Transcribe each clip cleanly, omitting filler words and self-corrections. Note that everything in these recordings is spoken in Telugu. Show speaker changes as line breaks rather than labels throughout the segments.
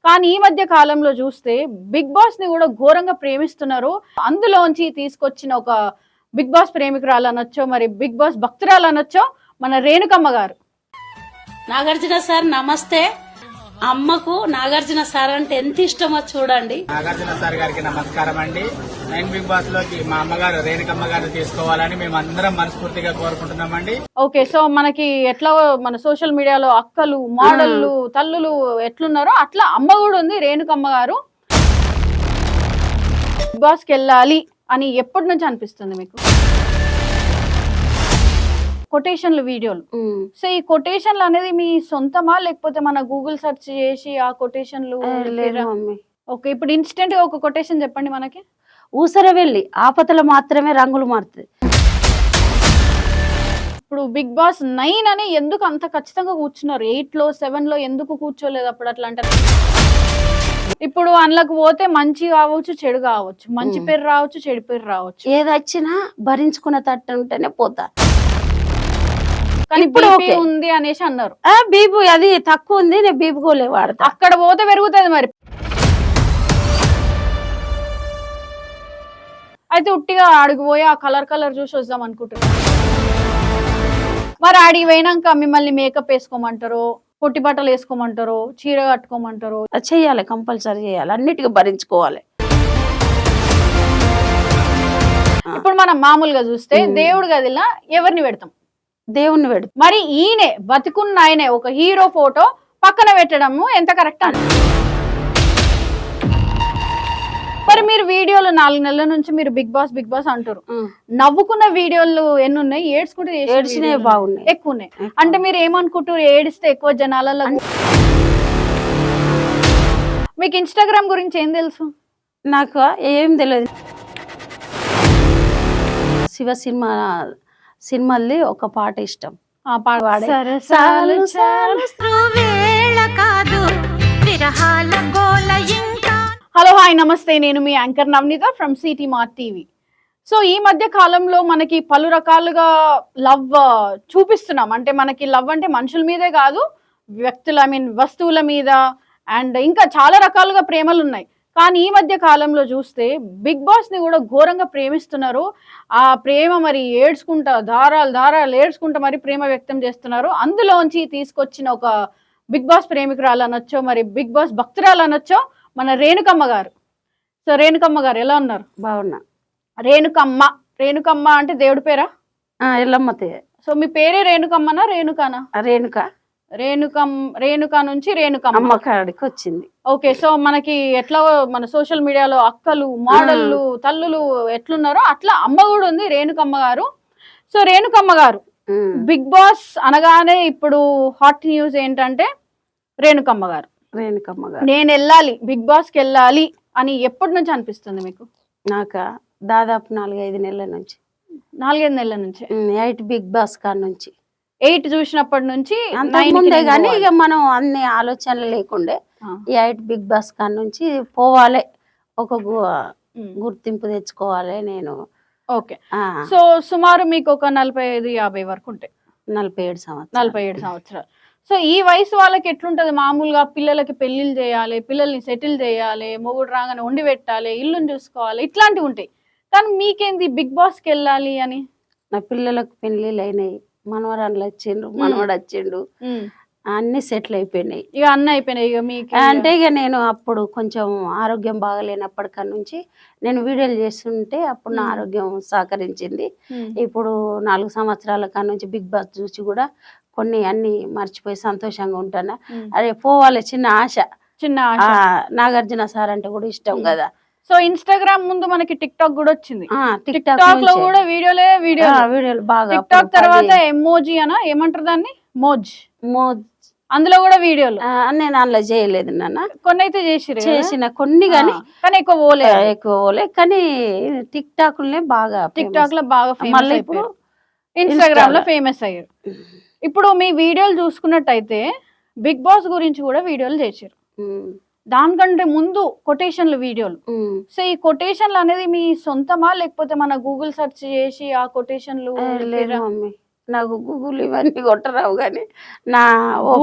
కానీ ఈ మధ్య కాలంలో చూస్తే బిగ్ బాస్ ని కూడా ఘోరంగా ప్రేమిస్తున్నారు. అందులోంచి తీసుకొచ్చిన ఒక బిగ్ బాస్ ప్రేమికురాలు అనొచ్చో, మరి బిగ్ బాస్ భక్తురాలు అనొచ్చో మన రేణుకమ్మ గారు.
నాగార్జున సార్ నమస్తే. అమ్మకు నాగార్జున సార్ అంటే ఎంత ఇష్టమో చూడండి.
నాగార్జున సార్ గారికి నమస్కారం అండి. నైన్ బిగ్ బాస్ లోకి మా అమ్మగారు రేణుకమ్మ గారు తీసుకోవాలని మేము అందరం మనస్ఫూర్తిగా కోరుకుంటున్నామండి.
ఓకే, సో మనకి ఎట్లా మన సోషల్ మీడియాలో అక్కలు, మోడళ్లు, తల్లులు ఎట్లున్నారో అట్లా అమ్మ కూడా ఉంది రేణుకమ్మ గారు. బిగ్ బాస్ కి వెళ్ళాలి అని ఎప్పటి నుంచి అనిపిస్తుంది మీకు? కొటేషన్లు, వీడియోలు. సో ఈ కొటేషన్లు అనేది మీ సొంతమా, లేకపోతే మన గూగుల్ సెర్చ్ చేసి ఆ కొటేషన్లు? ఓకే, ఇప్పుడు ఇన్స్టెంట్ గా ఒక కొటేషన్ చెప్పండి మనకి.
ఊసర వెళ్ళి ఆపతలు మాత్రమే రంగులు మారుతుంది.
ఇప్పుడు బిగ్ బాస్ 9 అని ఎందుకు అంత ఖచ్చితంగా కూర్చున్నారు? 8 లో 7 లో ఎందుకు కూర్చోలేదు అప్పుడు? అట్లా అంటారు. ఇప్పుడు అందులోకి పోతే మంచి కావచ్చు, చెడు కావచ్చు, మంచి పేరు రావచ్చు, చెడు పేరు రావచ్చు.
ఏది వచ్చినా భరించుకున్న తట్టు ఉంటేనే పోతా.
కానీ ఇప్పుడు ఉంది అనేసి అన్నారు.
బీబు అది తక్కువ ఉంది, నేను బీబు గోలే వాడతా.
అక్కడ పోతే పెరుగుతుంది మరి. అయితే ఉట్టిగా ఆడికి పోయి ఆ కలర్ చూసి వద్దాం అనుకుంటున్నాను. మరి ఆడికి పోయినాక మిమ్మల్ని మేకప్ వేసుకోమంటారు, పొట్టి బట్టలు వేసుకోమంటారు, చీర కట్టుకోమంటారు.
చెయ్యాలి, కంపల్సరీ చేయాలి, అన్నిటికీ భరించుకోవాలి.
ఇప్పుడు మనం మామూలుగా చూస్తే దేవుడు గదిలా ఎవరిని పెడతాం?
దేవుణ్ణి పెడతాం.
మరి ఈయనే బతికున్న ఆయనే ఒక హీరో ఫోటో పక్కన పెట్టడము ఎంత కరెక్ట్ అని? మరి మీరు వీడియోలు 4 నెలల నుంచి మీరు బిగ్ బాస్ అంటారు. నవ్వుకున్న వీడియోలు ఎన్ని ఉన్నాయి?
ఏడ్చినవి బాగున్నాయి,
ఎక్కువ ఉన్నాయి. అంటే మీరు ఏమనుకుంటారు, ఏడిస్తే ఎక్కువ జనాలలో? మీకు ఇన్స్టాగ్రామ్ గురించి ఏం తెలుసు?
నాకు ఏం తెలియదు. శివ సినిమాల్ది ఒక పాట ఇష్టం.
ఆ పాట పాడే. హలో, హాయ్, నమస్తే. నేను మీ anchor Navaneetha from City Mart TV. So ఈ మధ్య కాలంలో మనకి పలు రకాలుగా లవ్ చూపిస్తున్నాం. అంటే మనకి లవ్ అంటే మనుషుల మీదే కాదు, వ్యక్తుల వస్తువుల మీద, అండ్ ఇంకా చాలా రకాలుగా ప్రేమలు ఉన్నాయి. కానీ ఈ మధ్య కాలంలో చూస్తే బిగ్ బాస్ ని కూడా ఘోరంగా ప్రేమిస్తున్నారు. ఆ ప్రేమ మరి ఏడ్చుకుంటా, ధారాలు ఏడ్చుకుంటా మరి ప్రేమ వ్యక్తం చేస్తున్నారు. అందులోంచి తీసుకొచ్చిన ఒక బిగ్ బాస్ ప్రేమికురాలు అనొచ్చో, మరి బిగ్ బాస్ భక్తురాలు అనొచ్చో మన రేణుకమ్మ గారు. సో రేణుకమ్మ గారు ఎలా ఉన్నారు?
బాగున్నా.
రేణుకమ్మ అంటే దేవుడి పేరా?
ఎల్లమ్మతే.
సో మీ పేరే రేణుకమ్మనా, రేణుకానా? రేణుక నుంచి రేణుకమ్మ
కాడికి వచ్చింది.
ఓకే, సో మనకి ఎట్లా మన సోషల్ మీడియాలో అక్కలు, మోడళ్లు, తల్లులు ఎట్లున్నారో అట్లా అమ్మ కూడా ఉంది రేణుకమ్మ గారు. సో రేణుకమ్మ గారు, బిగ్ బాస్ అనగానే ఇప్పుడు హాట్ న్యూస్ ఏంటంటే రేణుకమ్మ గారు నేను వెళ్ళాలి, బిగ్ బాస్ కి వెళ్ళాలి అని ఎప్పటి నుంచి అనిపిస్తుంది మీకు?
నాకు దాదాపు 4-5 నెలల నుంచి.
4-5 నెలల నుంచి?
8 బిగ్ బాస్ కాడ నుంచి.
8 చూసినప్పటి నుంచి
ముందే గానీ ఇక మనం అన్ని ఆలోచనలు లేకుండే ఈ 8 బిగ్ బాస్ కాడ నుంచి పోవాలి, ఒక గుర్తింపు తెచ్చుకోవాలి నేను.
ఓకే, సో సుమారు మీకు ఒక 45-50 వరకు ఉంటాయి.
47
సంవత్సరాలు. సో ఈ వయసు వాళ్ళకి ఎట్లుంటది? మామూలుగా పిల్లలకి పెళ్లిళ్ళు చేయాలి, పిల్లల్ని సెటిల్ చేయాలి, మొగుడు రాగానే వండి పెట్టాలి, ఇల్లుని చూసుకోవాలి, ఇట్లాంటివి ఉంటాయి. కానీ మీకేంది బిగ్ బాస్ కి వెళ్ళాలి అని?
నా పిల్లలకు పెళ్లిళ్ళు అయినాయి, మనవరాళ్ళు వచ్చిండ్రు, మనవడు వచ్చిండు, అన్ని సెటిల్ అయిపోయినాయి.
ఇక అన్నీ అయిపోయినాయి. ఇక మీకు
అంటే ఇక నేను అప్పుడు కొంచెం ఆరోగ్యం బాగలేనప్పటికన్నా నుంచి నేను వీడియోలు చేస్తుంటే అప్పుడు నా ఆరోగ్యం సహకరించింది. ఇప్పుడు 4 సంవత్సరాల కాడ నుంచి బిగ్ బాస్ చూసి కూడా కొన్ని అన్ని మర్చిపోయి సంతోషంగా ఉంటాను. అదే పోవాలి, చిన్న ఆశ. నాగార్జున సార్ అంటే కూడా ఇష్టం కదా.
సో ఇన్స్టాగ్రామ్ ముందు మనకి టిక్ టాక్ కూడా వచ్చింది. టిక్ టాక్ లో కూడా వీడియోలు బాగా. టిక్ టాక్ తర్వాత ఎమోజీ అనా ఏమంటారు దాన్ని, మోజ్, అందులో కూడా వీడియోలు.
నేను అందులో చేయలేదు నాన్న,
కొన్ని అయితే చేసిన
కొన్ని, కానీ
ఎక్కువ
పోలే. కానీ టిక్ టాక్ బాగా,
మళ్ళీ ఇప్పుడు ఇన్స్టాగ్రామ్ లో ఫేమస్ అయ్యారు. ఇప్పుడు మీ వీడియోలు చూసుకున్నట్టయితే బిగ్ బాస్ గురించి కూడా వీడియోలు చేశారు. దానికంటే ముందు కొటేషన్లు, వీడియోలు. సో ఈ కొటేషన్లు అనేది మీ సొంతమా, లేకపోతే మన గూగుల్ సెర్చ్ చేసి ఆ కొటేషన్లు?
నాకు గూగుల్ ఇవన్నీ కొట్టరావు కానీ నా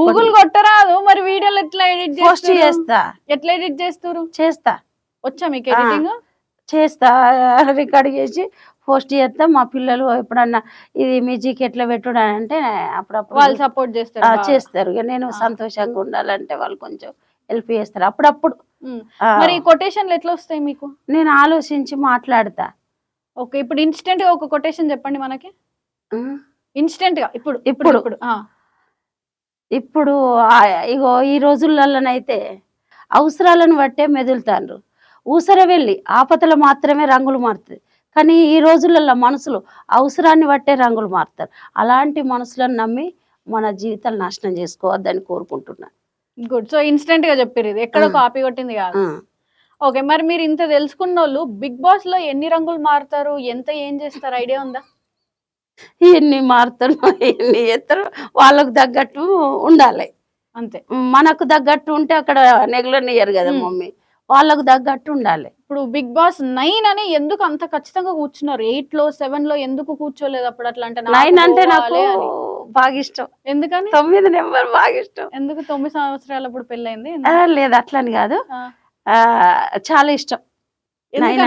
గూగుల్ కొట్టరాదు మరి వీడియోలు ఎట్లా ఎడిట్
పోస్ట్ చేస్తా
ఎట్లా ఎడిట్ చేస్తారు
చేస్తా
వచ్చా మీకు ఎడిటింగ్
చేస్తా రికార్డ్ చేసి పోస్ట్ చేస్తా. మా పిల్లలు ఎప్పుడన్నా ఇది మ్యూజిక్ ఎట్లా పెట్టుడు అని అంటే అప్పుడప్పుడు
వాళ్ళు సపోర్ట్ చేస్తారు
చేస్తారు. ఇక నేను సంతోషంగా ఉండాలంటే వాళ్ళు కొంచెం హెల్ప్ చేస్తారు అప్పుడప్పుడు.
మరి కొటేషన్లు ఎట్లా వస్తాయి మీకు?
నేను ఆలోచించి మాట్లాడతా.
ఓకే, ఇప్పుడు ఇన్స్టెంట్ గా ఒక కొటేషన్ చెప్పండి మనకి. ఇన్స్టెంట్ గా ఇప్పుడు
ఇప్పుడు
ఇప్పుడు
ఇప్పుడు ఇగో ఈ రోజులలోనైతే అవసరాలను బట్టే మెదులుతాండ్రు. ఊసర వెళ్ళి ఆపదలు మాత్రమే రంగులు మారుతుంది, కానీ ఈ రోజులలో మనుషులు అవసరాన్ని బట్టే రంగులు మారుతారు. అలాంటి మనుషులను నమ్మి మన జీవితాలు నాశనం చేసుకోవద్దని కోరుకుంటున్నా.
గుడ్. సో ఇన్స్టెంట్ గా చెప్పారు, ఇది ఎక్కడో కాపీ కొట్టింది కాదు. ఓకే, మరి మీరు ఇంత తెలుసుకున్న వాళ్ళు బిగ్ బాస్ లో ఎన్ని రంగులు మారుతారు, ఎంత ఏం చేస్తారు ఐడియా ఉందా?
ఎన్ని మారుతారు ఎన్ని చేస్తారు వాళ్ళకు తగ్గట్టు ఉండాలి
అంతే.
మనకు తగ్గట్టు ఉంటే అక్కడ నెగలనియరు కదా మమ్మీ, వాళ్ళకు తగ్గట్టు ఉండాలి.
ఇప్పుడు బిగ్ బాస్ 9 అని ఎందుకు అంత ఖచ్చితంగా కూర్చున్నారు? 8 లో 7 లో ఎందుకు కూర్చోలేదు అప్పుడు? అట్లా అంటే
9 అంటే నాకు బాగా ఇష్టం.
ఎందుకని?
9 నెంబర్ బాగా ఇష్టం.
ఎందుకు? 9 సంవత్సరాలు అప్పుడు పెళ్ళైంది?
లేదు అట్లని కాదు, చాలా ఇష్టం.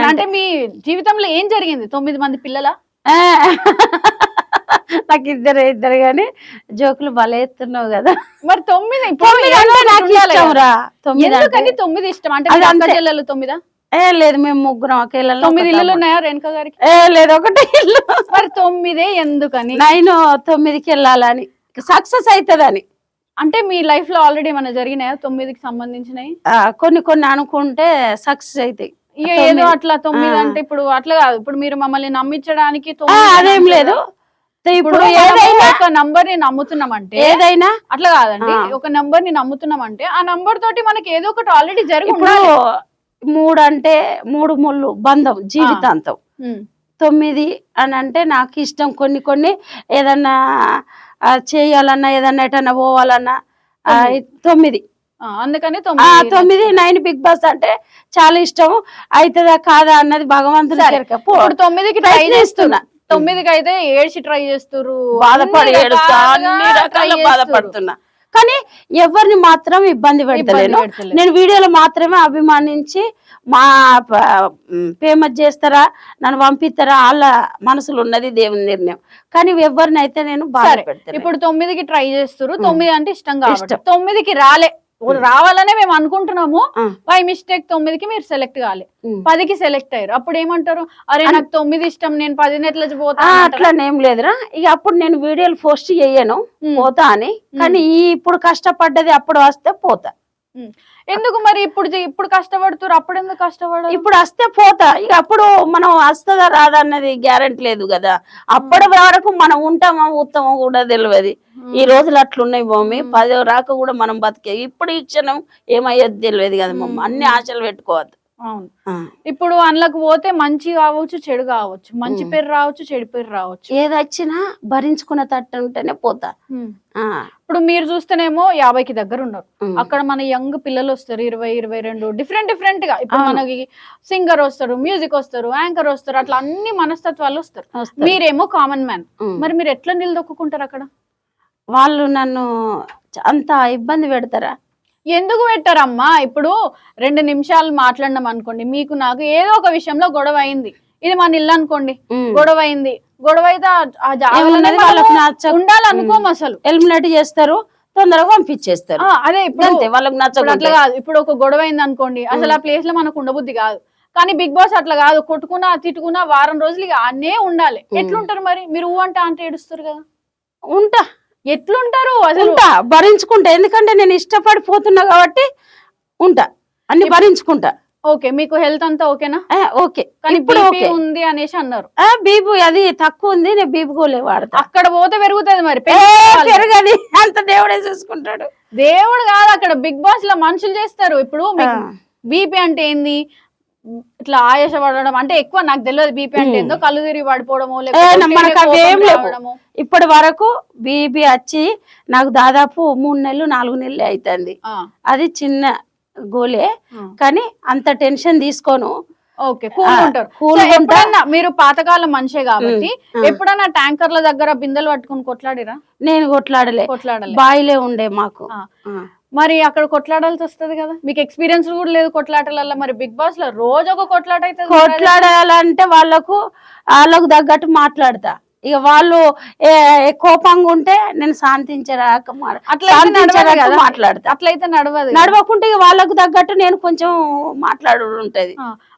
అంటే మీ జీవితంలో ఏం జరిగింది? 9 మంది పిల్లల?
నాకు ఇద్దరు గాని జోకులు భలే ఎత్తున్నావు కదా.
మరి 9 ఇష్టం అంటే 9?
లేదు, మేము ముగ్గురం ఒకే
9 ఇల్లులు ఉన్నాయా రేణుక గారికి?
లేదు, ఒకటే ఇల్లు.
మరి 9 ఎందుకని?
9కి వెళ్ళాలని, సక్సెస్ అవుతుందని.
అంటే మీ లైఫ్ లో ఆల్రెడీ ఏమైనా జరిగినాయా 9కి సంబంధించినవి?
కొన్ని అనుకుంటే సక్సెస్ అవుతాయి.
ఇక ఏదో అట్లా 9 అంటే ఇప్పుడు అట్లా కాదు. ఇప్పుడు మీరు మమ్మల్ని నమ్మించడానికి
అదేం లేదు.
ఇప్పుడు ఏదైనా ఒక నంబర్ ని నమ్ముతున్నామంటే,
ఏదైనా
అట్లా కాదండి, ఒక నంబర్ ని నమ్ముతున్నామంటే ఆ నంబర్ తోటి మనకి ఏదో ఒకటి ఆల్రెడీ జరిగి
3 అంటే 3 ముళ్ళు బంధం జీవితాంతం. 9 అని అంటే నాకు ఇష్టం. కొన్ని ఏదన్నా చేయాలన్నా, ఏదన్నా ఎటన్నా పోవాలన్నా 9.
అందుకని
9 బిగ్ బాస్ అంటే చాలా ఇష్టం. అవుతుందా కాదా అన్నది భగవంతుని.
9కి ట్రై చేస్తున్నా. 9కి అయితే ఏడ్చి ట్రై చేస్తారు,
బాధపడుతున్నా, కానీ ఎవరిని మాత్రం ఇబ్బంది పెడతలేను. నేను వీడియోలో మాత్రమే అభిమానించి మా ఫేమస్ చేస్తారా, నన్ను పంపిస్తారా వాళ్ళ మనసులో ఉన్నది దేవుని నిర్ణయం, కానీ ఎవరినైతే నేను బాధ పెడతాను.
ఇప్పుడు 9కి ట్రై చేస్తారు. 9 అంటే ఇష్టం కాబట్టి 9కి రావాలనే మేము అనుకుంటున్నాము. బై మిస్టేక్ 9కి మీరు సెలెక్ట్ కాలే, 10కి సెలెక్ట్ అయ్యారు. అప్పుడు ఏమంటారు? అరే నాకు 9 ఇష్టం, నేను 10 ఎట్లా పోతా?
అట్లానేం లేదురా. ఇక అప్పుడు నేను వీడియోలు పోస్ట్ చెయ్యను, పోతా అని. కానీ ఇప్పుడు కష్టపడ్డది అప్పుడు వస్తే పోతా.
ఎందుకు మరి ఇప్పుడు కష్టపడుతున్నారు, అప్పుడు ఎందుకు కష్టపడరు?
ఇప్పుడు వస్తే పోతా. ఇక అప్పుడు మనం వస్తుందా రాదా అన్నది గ్యారెంటీ లేదు కదా. అప్పటి వరకు మనం ఉంటామా ఉత్తమం కూడా తెలియదు. ఈ రోజులు అట్లున్నాయి మమ్మీ. 10 రాక కూడా మనం బతికే. ఇప్పుడు ఈ క్షణం ఏమయ్యేది తెలియదు కదా మమ్మీ. అన్ని ఆశలు పెట్టుకోవద్దు.
అవును, ఇప్పుడు అందులోకి పోతే మంచి కావచ్చు, చెడు కావచ్చు, మంచి పేరు రావచ్చు, చెడు పేరు రావచ్చు.
ఏదొచ్చినా భరించుకున్న తట్టు ఉంటేనే పోతా.
ఇప్పుడు మీరు చూస్తేనేమో 50కి దగ్గర ఉన్నారు. అక్కడ మన యంగ్ పిల్లలు వస్తారు, 20, 22, డిఫరెంట్ గా. ఇప్పుడు మనకి సింగర్ వస్తారు, మ్యూజిక్ వస్తారు, యాంకర్ వస్తారు, అట్లా అన్ని మనస్తత్వాలు వస్తారు. మీరేమో కామన్ మ్యాన్. మరి మీరు ఎట్లా నిలదొక్కుంటారు అక్కడ?
వాళ్ళు నన్ను అంత ఇబ్బంది పెడతారా?
ఎందుకు పెట్టారమ్మా? ఇప్పుడు 2 నిమిషాలు మాట్లాడినాం అనుకోండి, మీకు నాకు ఏదో ఒక విషయంలో గొడవ అయింది, ఇది మన ఇల్లు అనుకోండి, గొడవ అయింది. గొడవ అయితే ఉండాలనుకోము, అసలు
ఎలిమినేట్ చేస్తారు, తొందరగా పంపించేస్తారు.
అదే ఇప్పుడు
వాళ్ళకి నచ్చదు.
అట్లా కాదు. ఇప్పుడు ఒక గొడవ అయింది అనుకోండి, అసలు ఆ ప్లేస్ లో మనకు ఉండబుద్ధి కాదు. కానీ బిగ్ బాస్ అట్లా కాదు. కొట్టుకున్నా తిట్టుకున్నా వారం రోజులు ఇక అన్నే ఉండాలి. ఎట్లుంటారు మరి? మీరు అంటే ఏడుస్తారు కదా.
ఉంటా.
ఎట్లుంటారు? అసలు
భరించుకుంటా. ఎందుకంటే నేను ఇష్టపడిపోతున్నా కాబట్టి ఉంటా, అన్ని భరించుకుంటా.
ఓకే, మీకు హెల్త్ అంతా ఓకేనా?
ఓకే.
కానీ ఇప్పుడు ఉంది అనేసి అన్నారు.
బీపీ అది తక్కువ ఉంది, నేను బీపీ గోలే వాడతా.
అక్కడ పోతే పెరుగుతుంది. మరి
పెరగది, అంత దేవుడే చూసుకుంటాడు.
దేవుడు కాదు, అక్కడ బిగ్ బాస్ లో మనుషులు చేస్తారు. ఇప్పుడు బీపీ అంటే ఏంది? ఇట్లా ఆయాస పడడం అంటే ఎక్కువ నాకు తెలియదు. బీపీ అంటే ఏందో, కళ్ళు తిరిగి పడిపోవడమో,
మనకు అవేం లేవు. ఇప్పటి వరకు బీపీ వచ్చి నాకు దాదాపు 3 నెలలు 4 నెలలు అవుతుంది. అది చిన్న గోలే, కానీ అంత టెన్షన్ తీసుకోను.
ఓకే, కూల్ ఉంటారు.
cool
So,
గా ఉంటా.
ఎప్పుడన్నా మీరు పాతకాలం మనిషే కాబట్టి
ఆ.
ఎప్పుడన్నా ట్యాంకర్ల దగ్గర బిందెలు పట్టుకుని కొట్లాడిరా?
నేను కొట్లాడలే,
కొట్లాడలే.
బాయిలే ఉండే మాకు.
ఆ.
ఆ.
మరి అక్కడ కొట్లాడాల్సి వస్తది కదా, మీకు ఎక్స్పీరియన్స్ కూడా లేదు కొట్లాటలలో. మరి బిగ్ బాస్ లో రోజు ఒక కొట్లాట అయితే
కొట్లాడాలంటే వాళ్ళకు తగ్గట్టు మాట్లాడతా. ఇక వాళ్ళు కోపంగా ఉంటే నేను శాంతించరాక మాట్లాడతా.
అట్లయితే నడవదు.
నడవకుంటే ఇక వాళ్ళకు తగ్గట్టు నేను కొంచెం మాట్లాడు ఉంటది.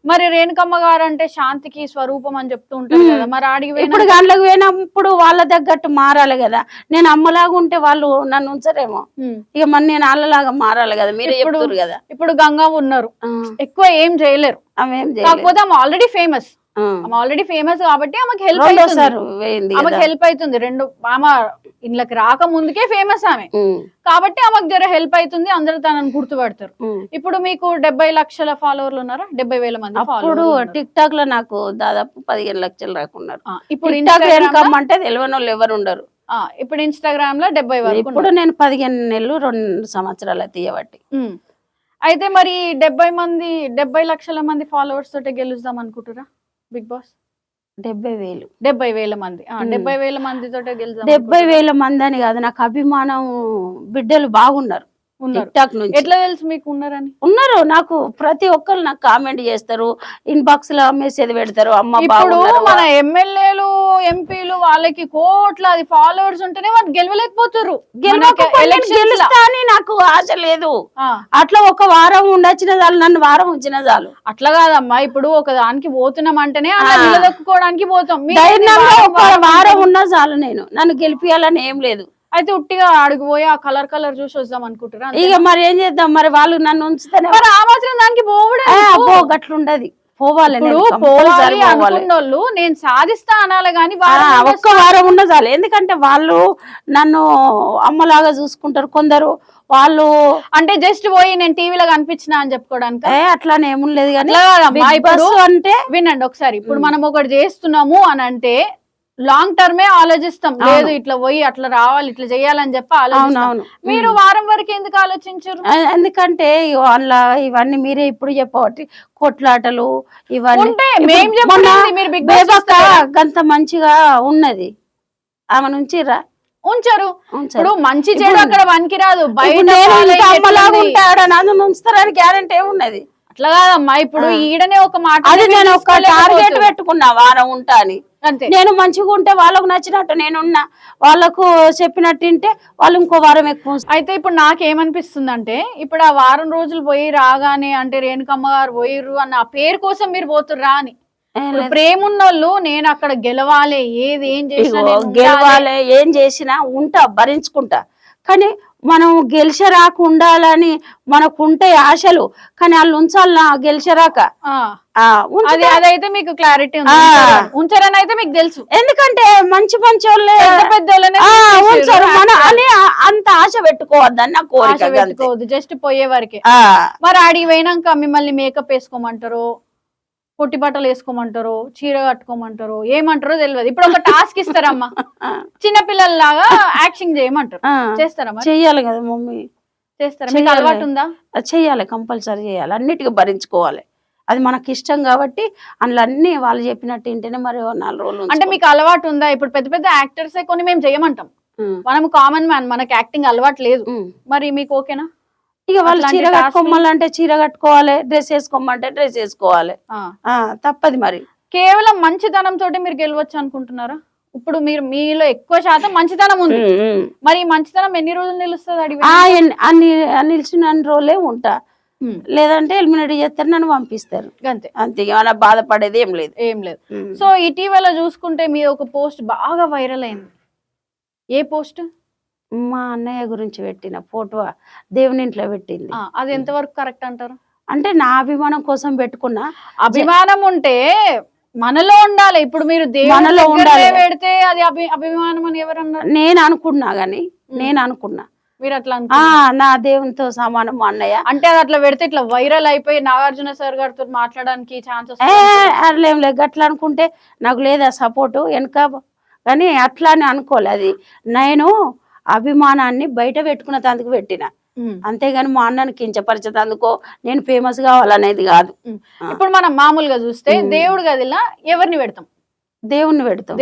మరి రేణుకమ్మ గారు అంటే శాంతికి స్వరూపం అని చెప్తూ ఉంటారు కదా, మరి ఆడికి
ఇప్పుడు గంటలకు పోయినప్పుడు వాళ్ళ తగ్గట్టు మారాలి కదా. నేను అమ్మలాగా ఉంటే వాళ్ళు నన్ను ఉంచరేమో, ఇక మరి నేను వాళ్ళలాగా మారాలి కదా. మీరే చెప్తారు కదా.
ఇప్పుడు గంగా ఉన్నారు, ఎక్కువ ఏం చేయలేరు, కాకపోతే ఆమె ఆల్రెడీ ఫేమస్. ఆల్రెడీ ఫేమస్ కాబట్టి ఆమెకి హెల్ప్ అవుతుంది. రెండు ఆమె ఇళ్ళకి రాక ముందుకే ఫేమస్ ఆమె కాబట్టి ఆమెకు జర హెల్ప్ అవుతుంది, అందరూ తనని గుర్తుపడతారు. ఇప్పుడు మీకు 70 లక్షల ఫాలోవర్లు ఉన్నారా? 70,000 మంది.
అప్పుడు టిక్ టాక్ లో నాకు దాదాపు 15 లక్షలు రాకున్నారు.
ఇప్పుడు
ఇన్స్టాగ్రామ్ అంటే తెలియని వాళ్ళు ఎవరు ఉండరు.
ఇప్పుడు ఇన్స్టాగ్రామ్ లో 70 వరకు.
ఇప్పుడు నేను 15 నెలలు 2 సంవత్సరాలు తీయబట్టి.
అయితే మరి 70 లక్షల మంది ఫాలోవర్స్ తోటి గెలుద్దాం అనుకుంటురా బిగ్ బాస్?
70,000
మంది. 70,000 మంది తోటే గెలుద్దాం.
70,000 మంది అని కాదు, నాకు అభిమానం బిడ్డలు బాగున్నారు.
ఎట్లా తెలుసు మీకు ఉన్నారని?
ఉన్నారు. నాకు ప్రతి ఒక్కరు నాకు కామెంట్ చేస్తారు, ఇన్బాక్స్ లో మెసేజ్ పెడతారు. అమ్మ
ఇప్పుడు మన ఎమ్మెల్యేలు ఎంపీలు వాళ్ళకి కోట్లాది ఫాలోవర్స్ ఉంటేనే వాళ్ళు గెలవలేకపోతారు.
గెలుస్తా అని నాకు ఆశ లేదు. అట్లా ఒక వారం ఉండొచ్చిన చాలు, నన్ను వారం ఉంచిన చాలు.
అట్లా కాదమ్మా, ఇప్పుడు ఒక దానికి పోతున్నాం అంటేనే అలా నిలదొక్కుకోవడానికి పోతాం.
ధైర్యంగా ఒక వారం ఉన్నా చాలు, నేను నన్ను గెలిపియాలని ఏం లేదు.
అయితే ఉట్టిగా అడిగిపోయి ఆ కలర్ చూసి వద్దాం అనుకుంటారా?
ఇక మరి ఏం చేద్దాం, మరి వాళ్ళు నన్ను ఉంచుతానే
ఆ మాత్రం దానికి
గట్లుండది. పోవాలి
అనుకున్నోళ్ళు నేను సాధిస్తా అనాలి గాని
ఒక్క వారం ఉన్న చాలు. ఎందుకంటే వాళ్ళు నన్ను అమ్మలాగా చూసుకుంటారు కొందరు. వాళ్ళు అంటే
జస్ట్ పోయి నేను టీవీలో కనిపించిన అని చెప్పుకోవడానికి
అట్లానే ఏముండలేదు. కానీ
అంటే వినండి ఒకసారి, ఇప్పుడు మనం ఒకటి చేస్తున్నాము అని అంటే లాంగ్ టర్మే ఆలోచిస్తాం. లేదు ఇట్లా పోయి అట్లా రావాలి, ఇట్లా చేయాలని చెప్పి ఆలోచిస్తాం. మీరు వారం వరకు ఎందుకు ఆలోచించారు?
ఎందుకంటే ఇవన్నీ మీరే ఇప్పుడు చెప్పబట్టి కొట్లాటలు ఇవన్నీ గంత మంచిగా ఉన్నది. ఆమె నుంచి
ఉంచరు. ఇప్పుడు మంచి చెడు అక్కడ వనికి రాదు. బయట
ఉంచుతారని గ్యారెంటీ ఏమున్నది?
అట్లా కాదమ్మా, ఇప్పుడు ఈడనే ఒక మాట,
అది నేను ఒక టార్గెట్ పెట్టుకున్నా వారం ఉంటా అని. నేను మంచిగా ఉంటే వాళ్ళకు నచ్చినట్టు నేనున్నా, వాళ్ళకు చెప్పినట్టు వింటే వాళ్ళు ఇంకో వారం ఎక్కువ.
అయితే ఇప్పుడు నాకేమనిపిస్తుంది అంటే, ఇప్పుడు ఆ వారం రోజులు పోయి రాగానే అంటే రేణుకమ్మ గారు పోయిర్రు అన్న ఆ పేరు కోసం మీరు పోతుర్రా అని. ప్రేమ ఉన్నోళ్ళు నేను అక్కడ గెలవాలి, ఏం
చేసినా ఉంటా, భరించుకుంటా. కానీ మనం గెలిచరాక ఉండాలని మనకుంటే ఆశలు, కానీ వాళ్ళు ఉంచాలన్నా గెలిచరాక.
అదైతే మీకు క్లారిటీ ఉంచారని అయితే మీకు తెలుసు.
ఎందుకంటే మంచి వాళ్ళే ఉంచారు మన అని అంత ఆశ పెట్టుకోవద్దని నా కోరిక.
పెట్టుకోవద్దు, జస్ట్ పోయే వరకే. మరి ఆడికి పోయినాక మిమ్మల్ని మేకప్ వేసుకోమంటారు, పొట్టి బట్టలు వేసుకోమంటారు, చీర కట్టుకోమంటారు, ఏమంటారో తెలియదు. ఇప్పుడు ఒక టాస్క్ ఇస్తారమ్మా, చిన్నపిల్లల్లాగా యాక్టింగ్ చేయమంటారు, చేస్తారా?
చెయ్యాలి కదా మమ్మీ,
చేస్తారా? మీకు అలవాటు ఉందా?
చెయ్యాలి, కంపల్సరీ చేయాలి, అన్నిటికీ భరించుకోవాలి. అది మనకి ఇష్టం కాబట్టి అందులో అన్ని వాళ్ళు చెప్పినట్టు వింటేనే. మరి 4 రోజులు
అంటే మీకు అలవాటు ఉందా? ఇప్పుడు పెద్ద పెద్ద యాక్టర్స్ కొన్ని మేము చేయమంటాం, మనం కామన్ మ్యాన్, మనకి యాక్టింగ్ అలవాటు లేదు. మరి మీకు ఓకేనా?
ఇక వాళ్ళు చీర కట్టుకోమంటే చీర కట్టుకోవాలి, డ్రెస్ వేసుకోమంటే డ్రెస్ వేసుకోవాలి, తప్పది. మరి
కేవలం మంచితనం తోటి మీరు గెలవచ్చు అనుకుంటున్నారా? ఇప్పుడు మీరు మీలో ఎక్కువ శాతం మంచితనం ఉంది, మరి ఈ మంచితనం ఎన్ని రోజులు నిలుస్తుంది?
నిలిచిన రోజులే ఉంటా, లేదంటే ఎలిమినేట్ చేస్తారు, నన్ను పంపిస్తారు, అంతే. అంతే, ఏమైనా బాధపడేది ఏం లేదు.
సో ఇటీవల చూసుకుంటే మీ ఒక పోస్ట్ బాగా వైరల్ అయింది. ఏ పోస్ట్?
మా అన్నయ్య గురించి పెట్టిన ఫోటో దేవుని ఇంట్లో పెట్టింది.
అది ఎంతవరకు కరెక్ట్ అంటారు?
అంటే నా అభిమానం కోసం పెట్టుకున్నా.
అభిమానం ఉంటే మనలో ఉండాలి. ఇప్పుడు మీరు
మనలో ఉండాలి
పెడితే అది అభిమానం అని ఎవరన్నారు?
నేను అనుకున్నా గాని,
మీరు అట్లా
నా దేవునితో సమానం మా అన్నయ్య
అంటే అది అట్లా పెడితే ఇట్లా వైరల్ అయిపోయి నాగార్జున సార్ గారితో మాట్లాడడానికి ఛాన్స్
అట్లేం లేదు. అట్లా అనుకుంటే నాకు లేదా సపోర్టు వెనక, కానీ అట్లా అని అనుకోలే. అది నేను అభిమానాన్ని బయట పెట్టుకున్న తందుకు పెట్టిన. అంతేగాని మా అన్నని కించపరిచేందుకో నేను ఫేమస్ కావాలనేది కాదు.
ఇప్పుడు మనం మామూలుగా చూస్తే దేవుడి గదిలో ఎవరిని పెడతాం?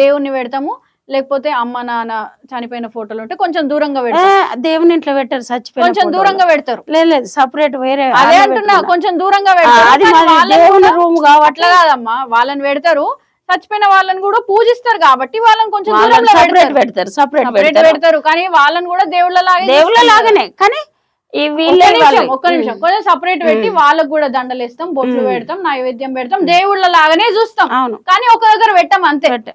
దేవుణ్ణి పెడతాము, లేకపోతే అమ్మ నాన్న చనిపోయిన ఫోటోలు ఉంటే కొంచెం దూరంగా పెడతాం.
దేవుని ఇంట్లో పెట్టారు, చచ్చిపోయిన
కొంచెం దూరంగా పెడతారు.
లేదు సపరేట్ వేరే.
అదే అంటున్నా, కొంచెం దూరంగా పెడతారు.
దేవుని రూమ్ కావట్లే
అట్లా కాదమ్మా, వాళ్ళని పెడతారు, చచ్చిపోయిన వాళ్ళని కూడా పూజిస్తారు కాబట్టి వాళ్ళని కొంచెం
సపరేట్ పెడతారు. సపరేట్
పెడతారు, కానీ వాళ్ళని కూడా
దేవుళ్ళలాగానే. కానీ
ఒక్క నిమిషం కొంచెం సపరేట్ పెట్టి వాళ్ళకు కూడా దండలు వేస్తాం, బొట్లు పెడతాం, నైవేద్యం పెడతాం, దేవుళ్ళ లాగానే చూస్తాం. కానీ ఒక దగ్గర పెట్టాం అంతే.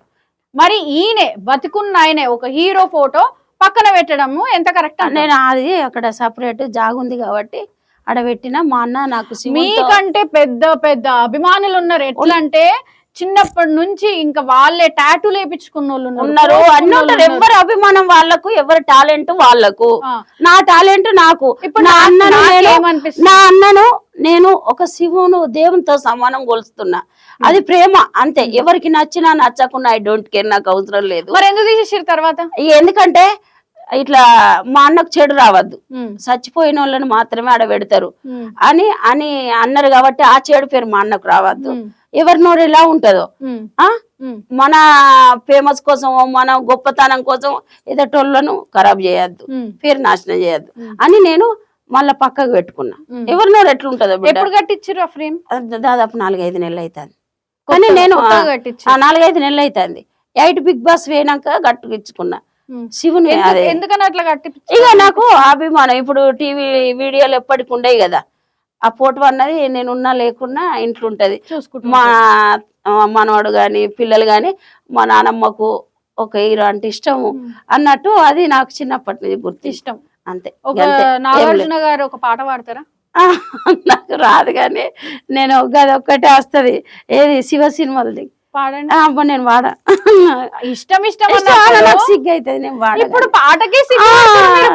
మరి ఈయనే బతికున్న ఆయనే ఒక హీరో ఫోటో పక్కన పెట్టడము ఎంత కరెక్ట్?
నేను అది అక్కడ సపరేట్ జాగుంది కాబట్టి ఆడ పెట్టిన. మా అన్న నాకు
మీకంటే పెద్ద పెద్ద అభిమానులు ఉన్నారు. ఎట్లా అంటే చిన్నప్పటి నుంచి ఇంకా వాళ్ళే టాటూలు వేయించుకున్న వాళ్ళు
ఉన్నారు, అన్ని ఉంటారు. ఎవరి అభిమానం వాళ్ళకు, ఎవరి టాలెంట్ వాళ్ళకు. నా టాలెంట్ నాకు. ఇప్పుడు నా అన్నను నేను ఒక శివును దేవునితో సమానం కొలుస్తున్నా. అది ప్రేమ అంతే. ఎవరికి నచ్చినా నచ్చకున్నా ఐ డోంట్ కేర్, నాకు అవసరం లేదు.
మరి ఎందుకు తీసేసారు తర్వాత?
ఎందుకంటే ఇట్లా మా అన్నకు చెడు రావద్దు, చచ్చిపోయిన వాళ్ళని మాత్రమే ఆడ పెడతారు అని అని అన్నారు కాబట్టి ఆ చెడు పేరు మా అన్నకు రావద్దు. ఎవరి నోరు ఎలా ఉంటదో, మన ఫేమస్ కోసం, మన గొప్పతనం కోసం ఎదటోళ్ళను ఖరాబ్ చేయొద్దు, పేరు నాశనం చేయొద్దు అని నేను మళ్ళా పక్కకు పెట్టుకున్నా. ఎవరి నోరు ఎట్లుంటదో.
ఎప్పుడు కట్టించారు ఆ ఫ్రేమ్?
దాదాపు 4-5 నెలలు అవుతుంది. కానీ నేను 4-5 నెలలు అవుతుంది. 8 బిగ్ బాస్ వేయనాక గట్టుకిచ్చుకున్నా శివుని.
ఎందుకని అట్లా కట్టి?
ఇక నాకు అభిమానం. ఇప్పుడు టీవీ వీడియోలు ఎప్పటికి ఉండేవి కదా, ఆ ఫోటో అన్నది నేను ఉన్నా లేకున్నా ఇంట్లో ఉంటది. మా మనవాడు గాని పిల్లలు గాని మా నానమ్మకు ఒక హీరో అంటే ఇష్టము అన్నట్టు అది నాకు చిన్నప్పటి నుంచి గుర్తు.
ఇష్టం
అంతే.
నాగార్జున గారు ఒక పాట పాడతారా?
నాకు రాదు కానీ నేను గది ఒక్కటే వస్తది. ఏది శివ సినిమాలది
పాడండి.
నేను వాడా.
ఇష్టం
సిగ్గు అవుతుంది నేను వాడ.
ఇప్పుడు పాటకి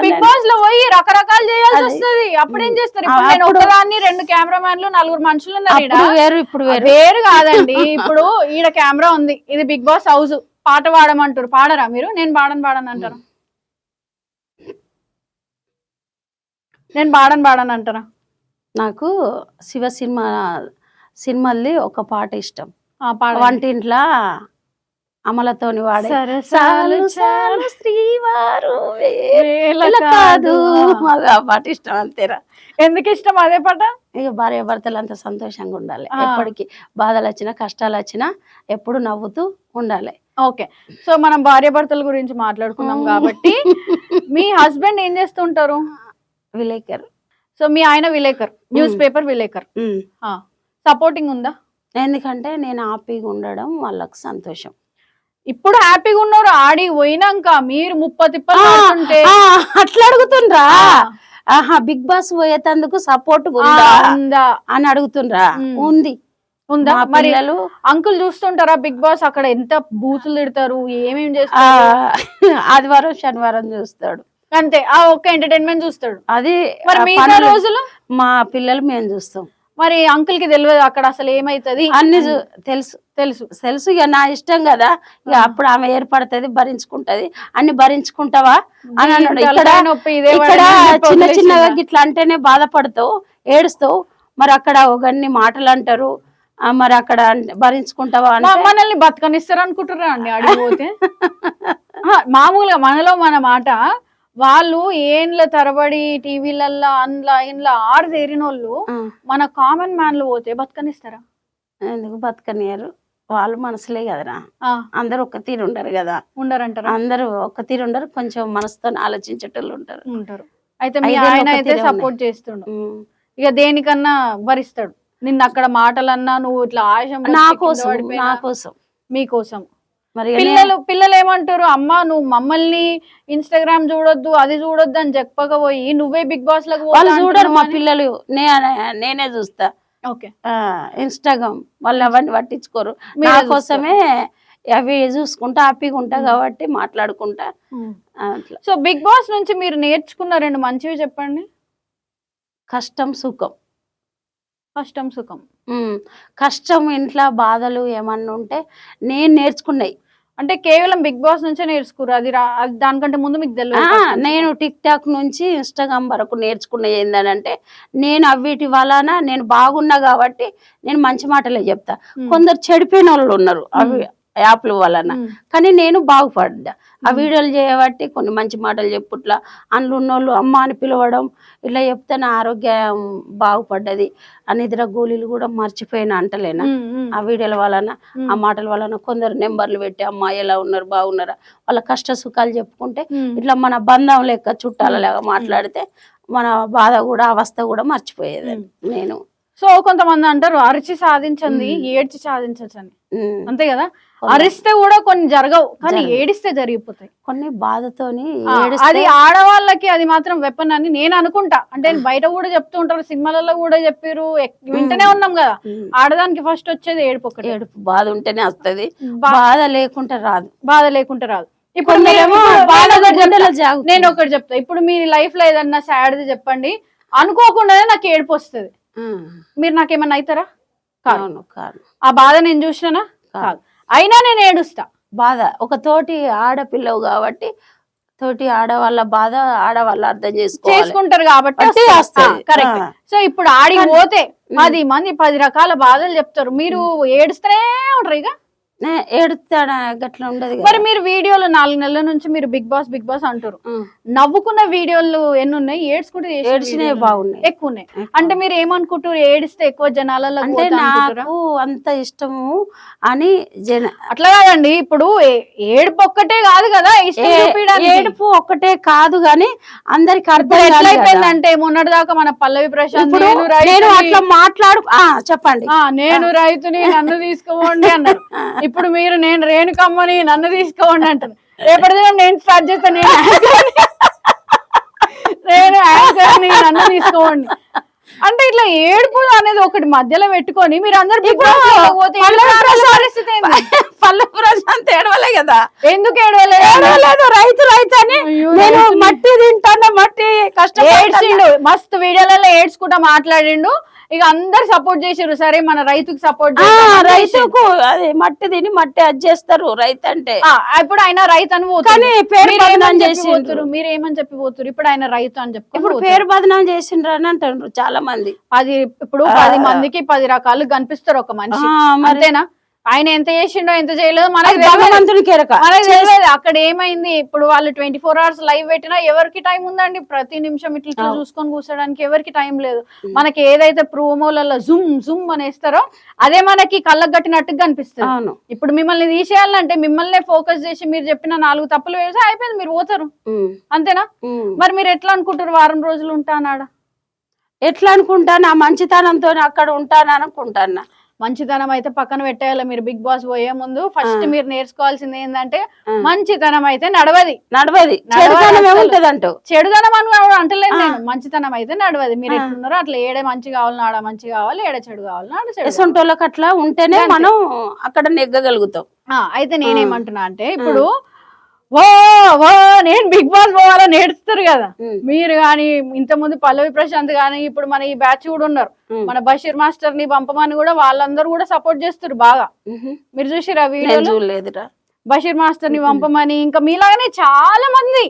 బిగ్ బాస్ లో పోయి రకరకాలు చేయాల్సి వస్తుంది. అప్పుడేం చేస్తారు? ఇప్పుడు నేను ఒకదాన్ని 2 కెమెరామ్యాన్లు 4 మనుషులు ఉన్నారు.
వేరు ఇప్పుడు
వేరు కాదండి. ఇప్పుడు ఈడ కెమెరా ఉంది, ఇది బిగ్ బాస్ హౌస్. పాట పాడమంటారు, పాడరా మీరు? నేను పాడను అంటారా? నేను పాడను అంటారా?
నాకు శివ సినిమాల్ని ఒక పాట ఇష్టం. వంటింట్లో అమలతోని వాడే శ్రీవారు కాదు, ఆ పాట ఇష్టం. అంతేరా.
ఎందుకు ఇష్టం అదే పాట?
ఇక భార్య భర్తలు అంత సంతోషంగా ఉండాలి. ఎప్పటికీ బాధలు వచ్చినా కష్టాలు వచ్చినా ఎప్పుడు నవ్వుతూ ఉండాలి.
ఓకే, సో మనం భార్య భర్తల గురించి మాట్లాడుకున్నాం కాబట్టి మీ హస్బెండ్ ఏం చేస్తుంటారు?
విలేకర్.
సో మీ ఆయన విలేకర్, న్యూస్ పేపర్ విలేకర్. సపోర్టింగ్ ఉందా?
ఎందుకంటే నేను హ్యాపీగా ఉండడం వాళ్ళకి సంతోషం.
ఇప్పుడు హ్యాపీగా ఉన్నారు, ఆడి పోయినాక మీరు 30 తిప్పలు
అట్లా అడుగుతుండ్రా? బిగ్ బాస్ పోయేందుకు సపోర్ట్ ఉందా అని అడుగుతుండ్రా? ఉంది.
ఉందా? మరి అంకుల్ చూస్తుంటారా బిగ్ బాస్? అక్కడ ఎంత బూతులు తిడతారు, ఏమేమి చేస్తారు?
ఆదివారం శనివారం చూస్తాడు
అంతే. ఆ ఒక్క ఎంటర్టైన్మెంట్ చూస్తాడు.
అది
మరి మిగతా రోజులు
మా పిల్లలు మేము చూస్తాం.
మరి అంకుల్ కి తెలియదు అక్కడ అసలు ఏమైతుంది?
అన్ని తెలుసు. ఇక నా ఇష్టం కదా, ఇక అప్పుడు ఆమె ఏర్పడుతుంది, భరించుకుంటది. అన్ని భరించుకుంటావా అని అన్నాడు. ఇక్కడ చిన్న చిన్నగా ఇట్లా అంటేనే బాధపడతావు, ఏడుస్తావు. మరి అక్కడ ఒకన్ని మాటలు అంటారు, మరి అక్కడ భరించుకుంటావా?
మనల్ని బతకనిస్తారు అనుకుంటారా అండి అడిగిపోతే? మామూలుగా మనలో మన మాట. వాళ్ళు ఏండ్ల తరబడి టీవీలల్లో అందులో ఇంట్లో ఆడదేరినోళ్ళు మన కామన్ మ్యాన్లు పోతే బతకనిస్తారా?
ఎందుకు బతకనియరు? వాళ్ళు మనసులే కదరా. అందరు ఒక్క తీరు ఉండరు కదా.
ఉండరంటారా?
అందరూ ఒక్క తీరు ఉండరు, కొంచెం మనసుతో ఆలోచించేటోళ్ళు ఉంటారు.
అయితే మీ ఆయన అయితే సపోర్ట్ చేస్తుండు, ఇక దేనికన్నా భరిస్తాడు. నిన్న అక్కడ మాటలన్నా నువ్వు ఇట్లా ఆశం
నా కోసం
మీకోసం. పిల్లలు ఏమంటారు? అమ్మ నువ్వు మమ్మల్ని ఇన్స్టాగ్రామ్ చూడొద్దు, అది చూడొద్దు అని చెప్పకపోయి నువ్వే బిగ్ బాస్ లకు
చూడరు మా పిల్లలు. నేనే చూస్తా.
ఓకే,
ఇన్స్టాగ్రామ్ వాళ్ళు అవన్నీ పట్టించుకోరు. నా కోసమే అవి చూసుకుంటా హ్యాపీగా ఉంటా కాబట్టి మాట్లాడుకుంటా అట్లా.
సో బిగ్ బాస్ నుంచి మీరు నేర్చుకున్న 2 మంచివి చెప్పండి.
కష్టం సుఖం.
సుఖం.
కష్టం ఇంట్లో బాధలు ఏమన్నా ఉంటే నేను నేర్చుకున్నాయి.
అంటే కేవలం బిగ్ బాస్ నుంచే నేర్చుకురు అది దానికంటే ముందు మీకు తెలియదు?
నేను టిక్ టాక్ నుంచి ఇన్స్టాగ్రామ్ వరకు నేర్చుకున్న ఏందనంటే నేను అవిటి వలన నేను బాగున్నా కాబట్టి నేను మంచి మాటలే చెప్తా. కొందరు చెడిపోయిన వాళ్ళు ఉన్నారు అవి యాప్ల వలన, కానీ నేను బాగుపడ్డా. ఆ వీడియోలు చేయబట్టి కొన్ని మంచి మాటలు చెప్పుట్లా అందులో ఉన్నోళ్ళు అమ్మ అని పిలవడం ఇట్లా చెప్తే నా ఆరోగ్యం బాగుపడ్డది. ఆ నిద్ర గోళీలు కూడా మర్చిపోయినా అంటలేనా ఆ వీడియోల వలన, ఆ మాటల వలన. కొందరు నెంబర్లు పెట్టి అమ్మ ఎలా ఉన్నారు బాగున్నారా వాళ్ళ కష్ట సుఖాలు చెప్పుకుంటే ఇట్లా మన బంధం లెక్క చుట్టాల లాగా మాట్లాడితే మన బాధ కూడా అవస్థ కూడా మర్చిపోయేది నేను.
సో కొంతమంది అంటారు అరిచి సాధించండి ఏడ్చి సాధించచ్చని, అంతే కదా? అరిస్తే కూడా కొన్ని జరగవు, కానీ ఏడిస్తే జరిగిపోతాయి
కొన్ని బాధతోని.
అది ఆడవాళ్ళకి అది మాత్రం వెపన్ అని నేను అనుకుంటా. అంటే బయట కూడా చెప్తూ ఉంటారు, సినిమాలలో కూడా చెప్పారు, వింటనే ఉన్నాం కదా. ఆడదానికి ఫస్ట్ వచ్చేది ఏడుపు ఒకటి.
ఏడుపు బాధ ఉంటేనే వస్తుంది, బాధ లేకుంటే రాదు.
బాధ లేకుంటే రాదు. ఇప్పుడు నేను ఒకటి చెప్తా, ఇప్పుడు మీ లైఫ్ లో ఏదన్నా సాడ్ చెప్పండి, అనుకోకుండానే నాకు ఏడుపు వస్తుంది. మీరు నాకేమన్నా అవుతారా? కాదు. ఆ బాధ నేను చూసినా కాదు, అయినా నేను ఏడుస్తా.
బాధ ఒక తోటి ఆడపిల్లవు కాబట్టి తోటి ఆడవాళ్ళ బాధ ఆడవాళ్ళు అర్థం
చేసుకుంటారు కాబట్టి కరెక్ట్. సో ఇప్పుడు ఆడికి పోతే 10 మంది 10 రకాల బాధలు చెప్తారు, మీరు ఏడుస్తూనే ఉంటారు. ఇక
ఏడుస్తాడా గట్లా ఉండదు.
మరి మీరు వీడియోలు 4 నెలల నుంచి మీరు బిగ్ బాస్ అంటారు, నవ్వుకున్న వీడియోలు ఎన్ని ఉన్నాయి?
ఏడ్చినవి బాగున్నాయి,
ఎక్కువ ఉన్నాయి. అంటే మీరు ఏమనుకుంటారు, ఏడిస్తే ఎక్కువ జనాలలో
నాకు అంత ఇష్టము అని
అట్లా కాదండి. ఇప్పుడు ఏడుపు ఒక్కటే కాదు కదా,
ఏడుపు ఒక్కటే కాదు గాని అందరికి అర్థం
ఎట్లయిపోయిందంటే మొన్నటి దాకా మన పల్లవి ప్రశాంత్
నేను అట్లా మాట్లాడు చెప్పండి
నేను రైతుని నన్ను తీసుకోండి అన్నారు. ఇప్పుడు మీరు నేను రేణుకమ్మని నన్ను తీసుకోండి అంటారు. రేపటి దినం నేను స్టార్ట్ చేస్తాను, నేను యాంకర్ని నన్ను తీసుకోండి అంటే ఇట్లా ఏడుపు అనేది ఒకటి మధ్యలో పెట్టుకొని మీరు అందరు
పల్లవి ప్రశాంత్ ఏడవలే కదా.
ఎందుకు ఏడవలేదు?
రైతు అని నేను మట్టి తింటాను, మట్టి కష్టం
ఏడ్చిండు, మస్తు వీడియోలలో ఏడ్చుకుంటా మాట్లాడిండు. ఇక అందరు సపోర్ట్ చేసారు, సరే మన రైతుకు సపోర్ట్
రైతుకు అది మట్టి తిని మట్టి అజ్జేస్తారు రైతు అంటే.
ఇప్పుడు ఆయన రైతు అని పోతారు, మీరు ఏమని చెప్పిపోతారు? ఇప్పుడు ఆయన రైతు అని చెప్పి
ఇప్పుడు పేరు బదనాం చేసిండ్రు అని అంటారు చాలా మంది.
అది ఇప్పుడు 10 మందికి 10 రకాలు కనిపిస్తారు ఒక మనిషి, అంతేనా? ఆయన ఎంత చేసిండో ఎంత చేయలేదో మనకి తెలియదు. అక్కడ ఏమైంది? ఇప్పుడు వాళ్ళు 24 hours లైవ్ పెట్టినా ఎవరికి టైం ఉందండి? ప్రతి నిమిషం ఇట్లా చూసుకొని కూర్చోడానికి ఎవరికి టైం లేదు. మనకి ఏదైతే ప్రోమోలలో జుమ్ జుమ్ అనేస్తారో అదే మనకి కళ్ళకు కట్టినట్టుగా కనిపిస్తుంది. ఇప్పుడు మిమ్మల్ని తీసేయాలంటే మిమ్మల్ని ఫోకస్ చేసి మీరు చెప్పిన 4 తప్పులు వేసి అయిపోయింది, మీరు పోతారు, అంతేనా? మరి మీరు ఎట్లా అనుకుంటారు వారం రోజులు ఉంటానాడా?
ఎట్లా అనుకుంటా? నా మంచితనంతో అక్కడ ఉంటాను అనుకుంటాను.
మంచితనం అయితే పక్కన పెట్టేయాలి. మీరు బిగ్ బాస్ పోయే ముందు ఫస్ట్ మీరు నేర్చుకోవాల్సింది ఏంటంటే మంచితనం అయితే నడవది. చెడుదనం అని అంటలేదు నేను, మంచితనం అయితే నడవది. మీరు ఎట్లున్నారో అట్లా ఏడే మంచి కావాలని ఆడ మంచి కావాలి, ఏడ చెడు కావాలని ఆడ చెడు.
అట్లా ఉంటేనే మనం అక్కడ నెగ్గగలుగుతాం.
అయితే నేనేమంటున్నా అంటే ఇప్పుడు నేను బిగ్ బాస్ పోవాలని నేర్చుతారు కదా మీరు, కానీ ఇంతకుముందు పల్లవి ప్రశాంత్ గానీ ఇప్పుడు మన ఈ బ్యాచ్ కూడా ఉన్నారు, మన బషీర్ మాస్టర్ ని పంపమని కూడా వాళ్ళందరూ కూడా సపోర్ట్ చేస్తారు బాగా. మీరు చూసిరా వీడియోలో? బషీర్ మాస్టర్ ని పంపమని, ఇంకా మీలాగానే చాలా మంది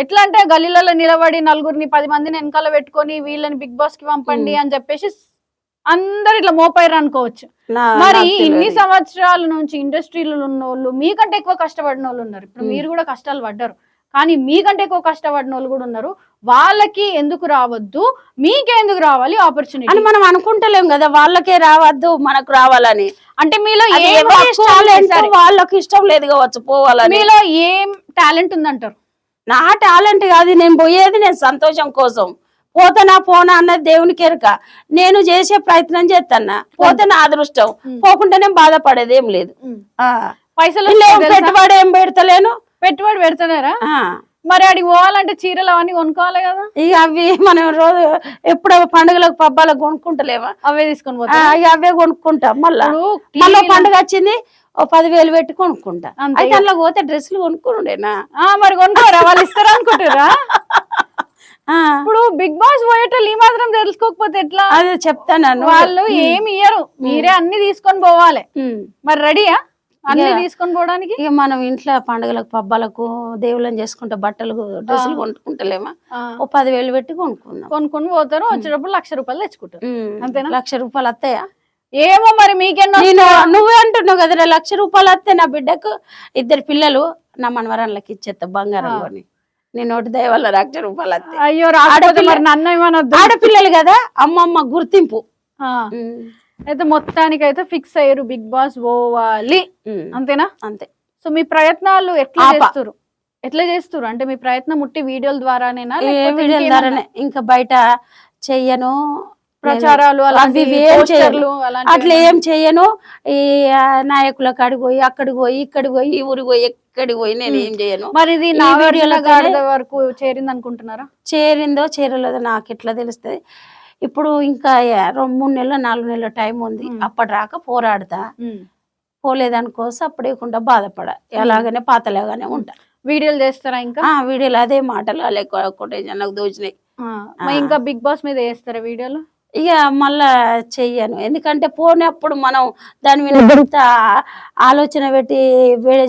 ఎట్లా అంటే గల్లీలలో నిలబడి 4 10 మందిని వెనకాల పెట్టుకొని వీళ్ళని బిగ్ బాస్ కి పంపండి అని చెప్పేసి అందరు ఇట్లా మోపారు అనుకోవచ్చు. మరి ఇన్ని సంవత్సరాల నుంచి ఇండస్ట్రీలో ఉన్న వాళ్ళు మీకంటే ఎక్కువ కష్టపడిన వాళ్ళు ఉన్నారు. ఇప్పుడు మీరు కూడా కష్టాలు పడ్డారు, కానీ మీకంటే ఎక్కువ కష్టపడిన వాళ్ళు కూడా ఉన్నారు. వాళ్ళకి ఎందుకు రావద్దు, మీకే ఎందుకు రావాలి ఆపర్చునిటీ
అని మనం అనుకుంటలేం కదా. వాళ్ళకే రావద్దు మనకు రావాలని.
అంటే మీలో
వాళ్ళకి ఇష్టం లేదు కావచ్చు పోవాలని.
మీలో ఏం టాలెంట్ ఉందంటారు?
నా టాలెంట్ కాదు, నేను పోయేది నేను సంతోషం కోసం. పోతనా పోనా అన్నది దేవునికి ఎరక. నేను చేసే ప్రయత్నం చేస్తానా, పోతే నా అదృష్టం, పోకుండా నేను బాధపడేది ఏం లేదు.
పైసలు
పెట్టుబడి ఏం పెడతలేను.
పెట్టుబడి పెడతారా? మరి అడిగి పోవాలంటే చీరలు అవన్నీ కొనుక్కోవాలి కదా.
ఇక అవి మనం రోజు ఎప్పుడు పండుగలకు పబ్బాలకు కొనుక్కుంటలేవా?
అవే తీసుకొని పోతా.
అవే కొనుక్కుంటాం. మళ్ళీ పండుగ వచ్చింది 10,000 పెట్టి కొనుక్కుంటా. అయితే అందులో పోతే డ్రెస్సులు కొనుక్కుండేనా?
మరి కొనుక్కోరా, వాళ్ళు ఇస్తారా అనుకుంటారా? ఇప్పుడు బిగ్ బాస్ పోయేటోళ్ళు ఈ మాత్రం తెలుసుకోకపోతే ఎట్లా?
అదే చెప్తాను,
వాళ్ళు ఏమి ఇయ్యరు, మీరే అన్ని తీసుకొని పోవాలి. మరి రెడీయా అన్ని తీసుకొని పోవడానికి
ఇక మనం ఇంట్లో పండుగలకు పబ్బాలకు దేవుళ్ళని చేసుకుంటే బట్టలు డ్రెస్సులు కొనుక్కుంటలేమా, ఓ 10,000 పెట్టి కొనుక్కుందాం.
కొనుక్కొని పోతారు, వచ్చేటప్పుడు 1,00,000 రూపాయలు తెచ్చుకుంటారు. అంతేనా?
1,00,000 రూపాయలు వస్తాయా?
ఏమో మరి మీకెన్నో.
నువ్వే అంటున్నావు కదా 1,00,000 రూపాయలు వస్తే నా బిడ్డకు 2 పిల్లలు నా మనవరాళ్ళకి ఇచ్చేస్తా బంగారం కొని. నీ నోటి దయ వల్ల 1,00,000 రూపాయలు వస్తాయి.
అయ్యో రాకపోతే మరి నన్ను ఏమనొద్దు.
ఆడపిల్లలు కదా, అమ్మమ్మ గుర్తింపు.
అయితే మొత్తానికి అయితే ఫిక్స్ అయ్యారు బిగ్ బాస్ పోవాలి, అంతేనా?
అంతే.
సో మీ ప్రయత్నాలు ఎట్లా చేస్తారు అంటే మీ ప్రయత్నం ముట్టి వీడియోల ద్వారానేనా?
వీడియోల ద్వారానే, ఇంకా బయట చెయ్యను,
ప్రచారాలు
అట్లా ఏం చెయ్యను. ఈ నాయకుల కాడికి పోయి అక్కడికి పోయి ఇక్కడికి పోయి ఈ ఊరికి పోయి ఎక్కడికి పోయి నేను ఏం చేయను.
మరి ఇది నాగార్జున గారి వరకు చేరింది అనుకుంటున్నారా?
చేరిందో చేరలేదో నాకు ఎట్లా తెలుస్తుంది. ఇప్పుడు ఇంకా 3 నెలలు 4 నెలల టైం ఉంది. అప్పటి రాక పోరాడతా, పోలేదనుకో సప్పుడేకుండా బాధపడ, ఎలాగనే పాతలాగానే ఉంటా.
వీడియోలు చేస్తారా? ఇంకా
వీడియోలు అదే మాటలు కొటేషన్ నాకు దోచినాయి.
ఇంకా బిగ్ బాస్ మీద వేస్తారా వీడియోలు?
ఇక మళ్ళా చెయ్యను, ఎందుకంటే పోనప్పుడు మనం దాని మీద ఆలోచన పెట్టి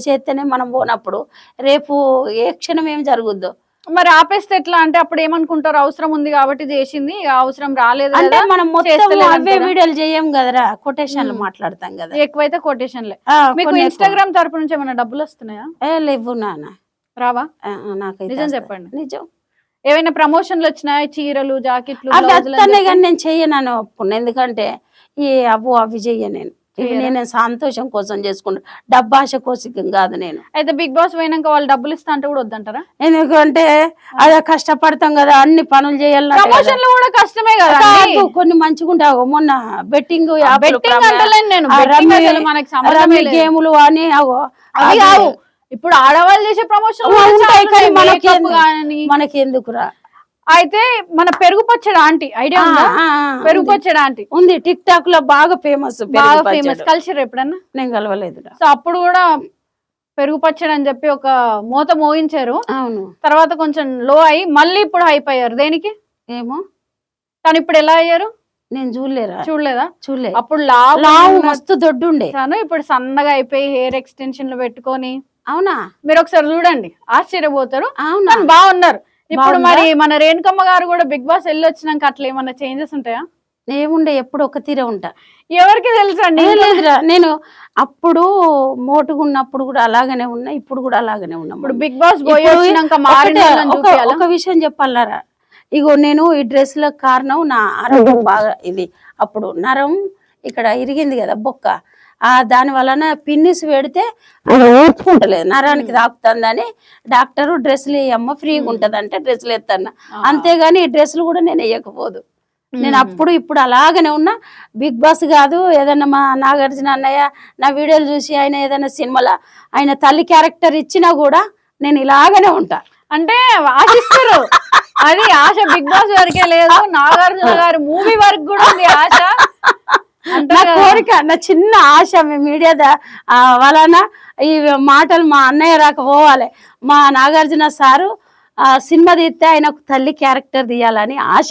చేస్తేనే మనం పోనప్పుడు రేపు ఏ క్షణం ఏం జరుగుద్దో.
మరి ఆపేస్తే ఎట్లా అంటే అప్పుడు ఏమనుకుంటారు, అవసరం ఉంది కాబట్టి చేసింది, అవసరం రాలేదు
అంటే మనం మొత్తం అవే వీడియోలు చేయం కదరా, కొటేషన్లు మాట్లాడతాం కదా.
ఎక్కువైతే కొటేషన్లే. మీకు ఇన్స్టాగ్రామ్ తరపు నుంచి ఏమైనా డబ్బులు వస్తున్నాయా?
లేవు నాన్న.
రావా?
నాకైతే
నిజం చెప్పండి.
నిజం.
ఏమైనా ప్రమోషన్లు వచ్చినాయా? చీరలు, జాకెట్లు
అవి వస్తానే కానీ నేను చెయ్యను ఒప్పుకున్నా, ఎందుకంటే అవి చెయ్య నేను. ఇవి నేను సంతోషం కోసం చేసుకుంటా, డబ్బాశ కోసం కాదు నేను.
అయితే బిగ్ బాస్ పోయినాక వాళ్ళు డబ్బులు ఇస్తా అంటే కూడా వద్దంటారా?
ఎందుకంటే అదే కష్టపడతాం కదా, అన్ని పనులు చేయాలి.
ప్రమోషన్లు కూడా కష్టమే కదా.
కొన్ని మంచిగా ఉంటావు. మొన్న బెట్టింగ్ గేములు అని
ఇప్పుడు ఆడవాళ్ళు చేసే ప్రమోషన్
మనకి ఎందుకురా.
అయితే మన పెరుగు పచ్చడి ఆంటీ ఐడియా ఉందా? పెరుగు పచ్చడి ఆంటీ ఉంది,
టిక్ టాక్ లో బాగా ఫేమస్.
కలిసిరు ఎప్పుడన్నా?
నేను కలవలేదు.
సో అప్పుడు కూడా పెరుగు పచ్చడి అని చెప్పి ఒక మూత మోయించారు.
అవును.
తర్వాత కొంచెం లో అయ్యి మళ్ళీ ఇప్పుడు హైప్ అయ్యారు. దేనికి
ఏమో.
తను ఇప్పుడు ఎలా అయ్యారు?
నేను
చూడలేదా? అప్పుడు
మస్తు దొడ్డుండే,
ఇప్పుడు సన్నగా అయిపోయి హెయిర్ ఎక్స్టెన్షన్లు పెట్టుకొని.
అవునా?
మీరు ఒకసారి చూడండి, ఆశ్చర్యపోతారు.
అవునా?
బాగున్నారు. ఇప్పుడు మరి మన రేణుకమ్మ గారు కూడా బిగ్ బాస్ వెళ్ళి వచ్చినాక అట్లా ఏమన్నా చేంజెస్ ఉంటాయా?
ఏముండే, ఎప్పుడు ఒక తీరే ఉంటా.
ఎవరికి తెలుసండి.
లేదురా, నేను అప్పుడు మోటుగున్నప్పుడు కూడా అలాగనే ఉన్నా, ఇప్పుడు కూడా అలాగనే ఉన్నా.
ఇప్పుడు బిగ్ బాస్
ఒక విషయం చెప్పాలరా, ఇగో నేను ఈ డ్రెస్లకు కారణం నా ఆరోగ్యం బాగా. ఇది అప్పుడు నరం ఇక్కడ ఇరిగింది కదా బొక్క, దాని వలన పిన్నిస్ పెడితే అది ఊడ్చుకుంటలేదు, నరానికి తాకుతుందని డాక్టరు డ్రెస్సులు వేయమ్మ ఫ్రీగా ఉంటది అంటే డ్రెస్సులు ఎత్తాను. అంతేగాని ఈ డ్రెస్సులు కూడా నేను వేయకపోదు. నేను అప్పుడు ఇప్పుడు అలాగనే ఉన్నా. బిగ్ బాస్ కాదు, ఏదన్నా మా నాగార్జున అన్నయ్య నా వీడియోలు చూసి ఆయన ఏదైనా సినిమాలో ఆయన తల్లి క్యారెక్టర్ ఇచ్చినా కూడా నేను ఇలాగనే ఉంటా.
అంటే ఆశిస్తారు, అది ఆశ బిగ్ బాస్ వరకే లేదు, నాగార్జున గారు మూవీ వరకు కూడా ఉంది ఆశ.
నా కోరిక, నా చిన్న ఆశ మీడియా వలన ఈ మాటలు మా అన్నయ్య రాకపోవాలి. మా నాగార్జున సారు సినిమా తీస్తే ఆయనకు తల్లి క్యారెక్టర్ తీయాలని ఆశ.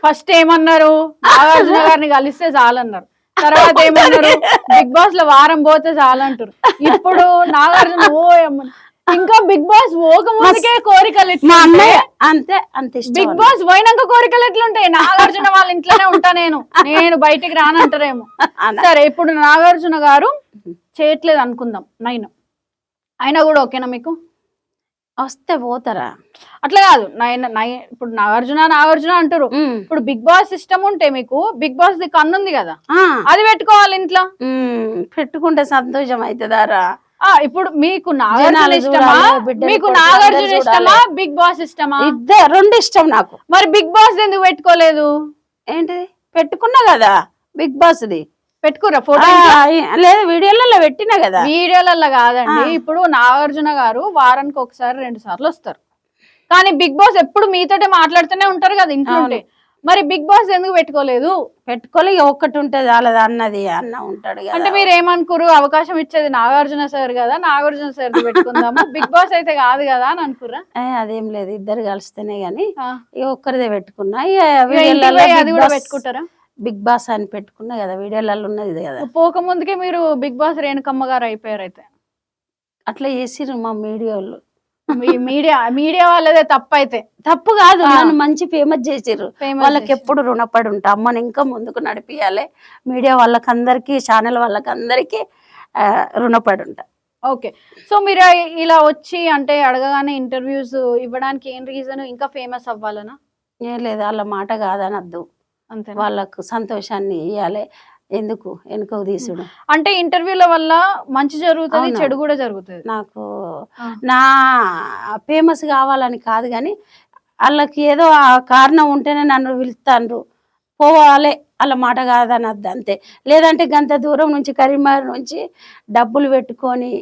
ఫస్ట్ ఏమన్నారు, నాగార్జున గారిని కలిస్తే చాలన్నారు. తర్వాత ఏమన్నారు, బిగ్ బాస్ లో వారం పోతే చాలంటారు. ఇప్పుడు నాగార్జున ఇంకా బిగ్ బాస్ పోక ముందుకే కోరికలు
అంతే అంతే.
బిగ్ బాస్ పోయినాక కోరికలు ఎట్లుంటాయి? నాగార్జున వాళ్ళ ఇంట్లోనే ఉంటా, నేను బయటికి రానంటారేమో. సరే, ఇప్పుడు నాగార్జున గారు చేయట్లేదు అనుకుందాం, అయినా కూడా ఓకేనా మీకు?
వస్తే పోతారా?
అట్లా కాదు, ఇప్పుడు నాగార్జున అంటారు. ఇప్పుడు బిగ్ బాస్ ఇష్టం ఉంటే మీకు బిగ్ బాస్ ది కన్నుంది కదా, అది పెట్టుకోవాలి ఇంట్లో.
పెట్టుకుంటే సంతోషం అవుతుందారా?
ఇప్పుడు మీకు నాగార్జున ఇష్టమా, మీకు నాగార్జున ఇష్టమా, బిగ్ బాస్ ఇష్టమా?
రెండు ఇష్టం నాకు.
మరి బిగ్ బాస్ ఎందుకు పెట్టుకోలేదు?
ఏంటిది పెట్టుకున్నా కదా బిగ్ బాస్ ది.
పెట్టుకురా ఫోటో?
లేదు, వీడియోలలో పెట్టినా కదా.
వీడియోలలో కాదండి, ఇప్పుడు నాగార్జున గారు వారానికి ఒకసారి 2 సార్లు వస్తారు, కానీ బిగ్ బాస్ ఎప్పుడు మీతోటే మాట్లాడుతూనే ఉంటారు కదా ఇంట్లో. మరి బిగ్ బాస్ ఎందుకు పెట్టుకోలేదు?
పెట్టుకోలే, ఒక్కటి ఉంటది అలాది అన్నది అన్న ఉంటాడు.
అంటే మీరు ఏమనుకోరు, అవకాశం ఇచ్చేది నాగార్జున సార్ కదా, నాగార్జున సార్ పెట్టుకుందాము, బిగ్ బాస్ అయితే కాదు కదా అని అనుకురా?
అదేం లేదు, ఇద్దరు కలిస్తేనే గాని ఒక్కరిదే పెట్టుకున్నా.
అది కూడా పెట్టుకుంటారా?
బిగ్ బాస్ అని పెట్టుకున్నా కదా, వీడియోలలో ఉన్నది కదా.
పోక ముందుకే మీరు బిగ్ బాస్ రేణుకమ్మ గారు అయిపోయారు అయితే.
అట్లా చేసిర్రు మా మీడియాలు.
మీ మీడియా వాళ్ళదే తప్పు అయితే.
తప్పు కాదు, నన్ను మంచి ఫేమస్ చేసిర్రు.
Famous
వాళ్ళకి ఎప్పుడు రుణపడి ఉంటా. అమ్మని ఇంకా ముందుకు నడిపియాలి. మీడియా వాళ్ళకందరికి, ఛానల్ వాళ్ళకందరికి రుణపడి ఉంటా.
ఓకే. సో మీరు ఇలా వచ్చి అంటే అడగగానే ఇంటర్వ్యూస్ ఇవ్వడానికి ఏం రీజన్? ఇంకా ఫేమస్ అవ్వాలనా?
ఏం లేదు, వాళ్ళ మాట కాదనద్దు,
అంతే.
వాళ్ళకు సంతోషాన్ని ఇవ్వాలి. ఎందుకు వెనుకకు తీసుడు?
అంటే ఇంటర్వ్యూల వల్ల మంచి జరుగుతుంది,
అవును.
చెడు కూడా జరుగుతుంది.
నాకు నా ఫేమస్ కావాలని కాదు, కానీ వాళ్ళకి ఏదో ఆ కారణం ఉంటేనే నన్ను పిలుస్తాండ్రు, పోవాలి, వాళ్ళ మాట కాదనద్దు అంతే. లేదంటే గంత దూరం నుంచి కరీంనగర్ నుంచి డబ్బులు పెట్టుకొని,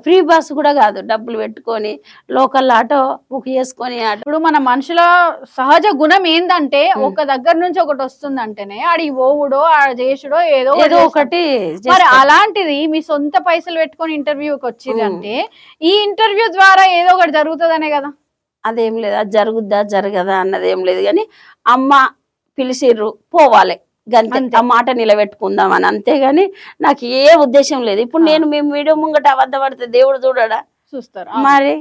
ఫ్రీ బస్ కూడా కాదు, డబ్బులు పెట్టుకొని లోకల్ ఆటో బుక్ చేసుకొని
ఇప్పుడు మన మనుషుల సహజ గుణం ఏందంటే ఒక దగ్గర నుంచి ఒకటి వస్తుందంటేనే ఆడి ఓవుడో ఆడ చేసుడో ఏదో
ఏదో ఒకటి
మరి అలాంటిది మీ సొంత పైసలు పెట్టుకొని ఇంటర్వ్యూకి వచ్చింది అంటే ఈ ఇంటర్వ్యూ ద్వారా ఏదో ఒకటి జరుగుతుందనే కదా.
అదేం లేదు, అది జరుగుద్దా జరగదా అన్నది ఏం లేదు, కానీ అమ్మ పిలిచిర్రు పోవాలి గంతే, ఆ మాట నిలబెట్టుకుందాం అని, అంతేగాని నాకు ఏ ఉద్దేశం లేదు. ఇప్పుడు నేను మేము వీడియో ముంగట అబద్ధం పడితే దేవుడు చూడడా?
చూస్తారు
మరి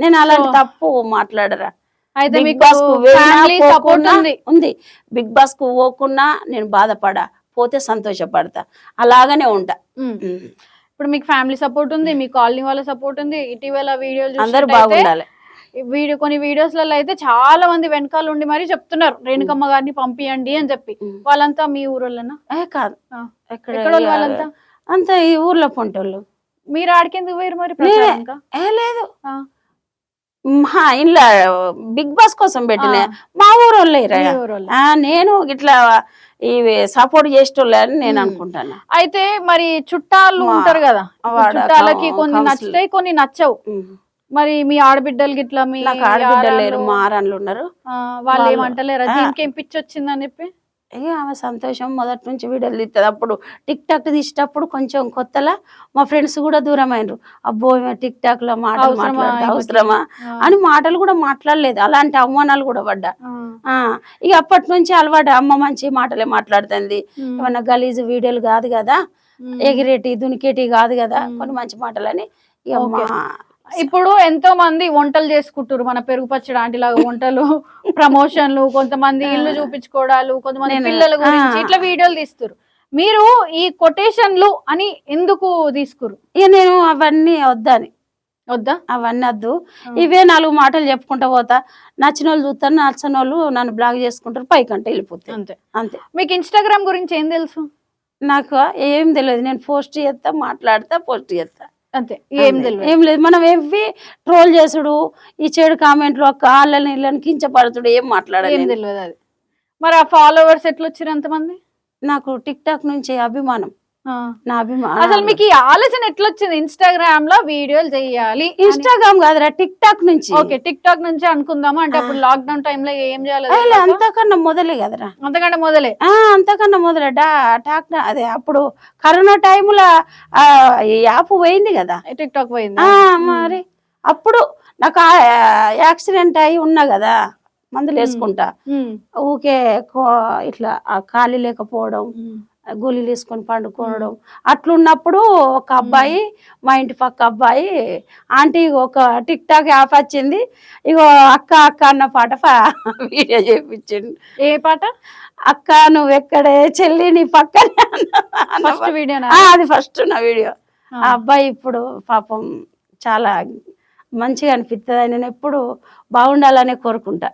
నేను అలాంటి తప్పు మాట్లాడరా.
అయితే
బిగ్
మీకు
బాస్ కు
ఫ్యామిలీ సపోర్ట్
ఉంది, బిగ్ బాస్ కు పోకున్నా నేను బాధపడా, పోతే సంతోషపడతా, అలాగనే ఉంటా.
ఇప్పుడు మీకు ఫ్యామిలీ సపోర్ట్ ఉంది, మీ కాలనీ వాళ్ళ సపోర్ట్ ఉంది. ఇటీవల వీడియోలు
అందరు బాగుండాలి.
కొన్ని వీడియోస్లలో అయితే చాలా మంది వెనకాల ఉండి మరి చెప్తున్నారు రేణుకమ్మ గారిని పంపియండి అని చెప్పి. వాళ్ళంతా మీ ఊరోళ్ళనా?
కాదు,
ఎక్కడ వాళ్ళంతా
అంతా ఈ ఊర్లో పొంటోళ్ళు.
మీరు ఆడికెందుకు వేరు మరి ప్రచారంగా?
లేదు, మా ఇంట్లో బిగ్ బాస్ కోసం పెట్టిన మా ఊరోళ్ళే. నేను ఇట్లా ఇవి సపోర్ట్ చేసేటోళ్ళని నేను అనుకుంటాను.
అయితే మరి చుట్టాలు ఉంటారు కదా, చుట్టాలకి కొన్ని నచ్చుతాయి, కొన్ని నచ్చవు. మరి మీ ఆడబిడ్డలు గిట్లా మీ
నాకు ఆడబిడ్డలు లేరు, మా ఆరాన్లు ఉన్నారు.
వాళ్ళు ఏమంటలేరా దీనికి ఏం పిచ్చి వచ్చిందని చెప్పి?
ఇక ఆమె సంతోషం, మొదటి నుంచి వీడియోలు తీస్తుంది. అప్పుడు టిక్ టాక్ తీసేటప్పుడు కొంచెం కొత్తలా మా ఫ్రెండ్స్ కూడా దూరం అయినరు. అబ్బో టిక్ టాక్ లో మాటలు మాట్లాడితే అవసరమా అని మాటలు కూడా మాట్లాడలేదు. అలాంటి అవమానాలు కూడా పడ్డా. ఇక అప్పటి నుంచి అలవాటు, అమ్మ మంచి మాటలే మాట్లాడుతుంది, ఏమన్నా గలీజు వీడియోలు కాదు కదా, ఎగిరేటి దునికేటి కాదు కదా, కొన్ని మంచి మాటలని. ఇక
ఇప్పుడు ఎంతో మంది వంటలు చేసుకుంటారు, మన పెరుగు పచ్చడి ఆంటీలాగా వంటలు, ప్రమోషన్లు, కొంతమంది ఇల్లు చూపించుకోవడాలు, కొంతమంది పిల్లల గురించి ఇట్లా వీడియోలు తీస్తారు. మీరు ఈ కొటేషన్లు అని ఎందుకు తీసుకురు?
ఇక నేను అవన్నీ వద్దా, అవన్నీ వద్దు. ఇవే 4 మాటలు చెప్పుకుంటా పోతా, నచ్చిన వాళ్ళు చూస్తారు, నచ్చని వాళ్ళు నన్ను బ్లాక్ చేసుకుంటారు, పైకంటే వెళ్ళిపోతాయి, అంతే అంతే.
మీకు ఇన్స్టాగ్రామ్ గురించి ఏం తెలుసు?
నాకు ఏం తెలియదు, నేను పోస్ట్ చేస్తా, మాట్లాడతా, పోస్ట్ చేస్తా,
అంతే. ఏం
లేదు. మనం ఏవి ట్రోల్ చేసుడు, ఈ చెడు కామెంట్లు, వాళ్ళని ఇళ్ళని కించపరచుడు, ఏం మాట్లాడాలి
తెలియదు అది. మరి ఆ ఫాలోవర్స్ ఎట్లా వచ్చారు అంతమంది?
నాకు టిక్ టాక్ నుంచి అభిమానం, నా అభిమానం.
అసలు మీకు ఈ ఆలోచన ఎట్లా వచ్చింది ఇన్స్టాగ్రామ్ లో వీడియోలు చేయాలి?
ఇన్స్టాగ్రామ్ కాదురా, టిక్ టాక్ నుంచి.
ఓకే, టిక్ టాక్ నుంచి అనుకుందామా? అంటే అప్పుడు లాక్డౌన్ టైంలో ఏం చేయాలి?
అంతకన్నా మొదలే కదరా,
అంతకంటే మొదలే
టాక్ అదే అప్పుడు కరోనా టైంలో యాప్ పోయింది కదా,
టిక్ టాక్ పోయింది.
మరి అప్పుడు నాకు యాక్సిడెంట్ అయి ఉన్నా కదా, మందులు వేసుకుంటా, ఊకే ఇట్లా ఖాళీ లేకపోవడం, గోళీలు వేసుకొని పండుకోవడం, అట్లున్నప్పుడు ఒక అబ్బాయి, మా ఇంటి పక్క అబ్బాయి, ఆంటీ ఒక టిక్ టాక్ యాప్ వచ్చింది, ఇగో అక్క అక్క అన్న పాట వీడియో చేయించిండు.
ఏ పాట?
అక్క నువ్వు ఎక్కడే, చెల్లి నీ పక్కనే, అది ఫస్ట్ నా వీడియో. ఆ అబ్బాయి ఇప్పుడు పాపం చాలా మంచిగా అనిపిస్తుంది, నేను ఎప్పుడు బాగుండాలనే కోరుకుంటా.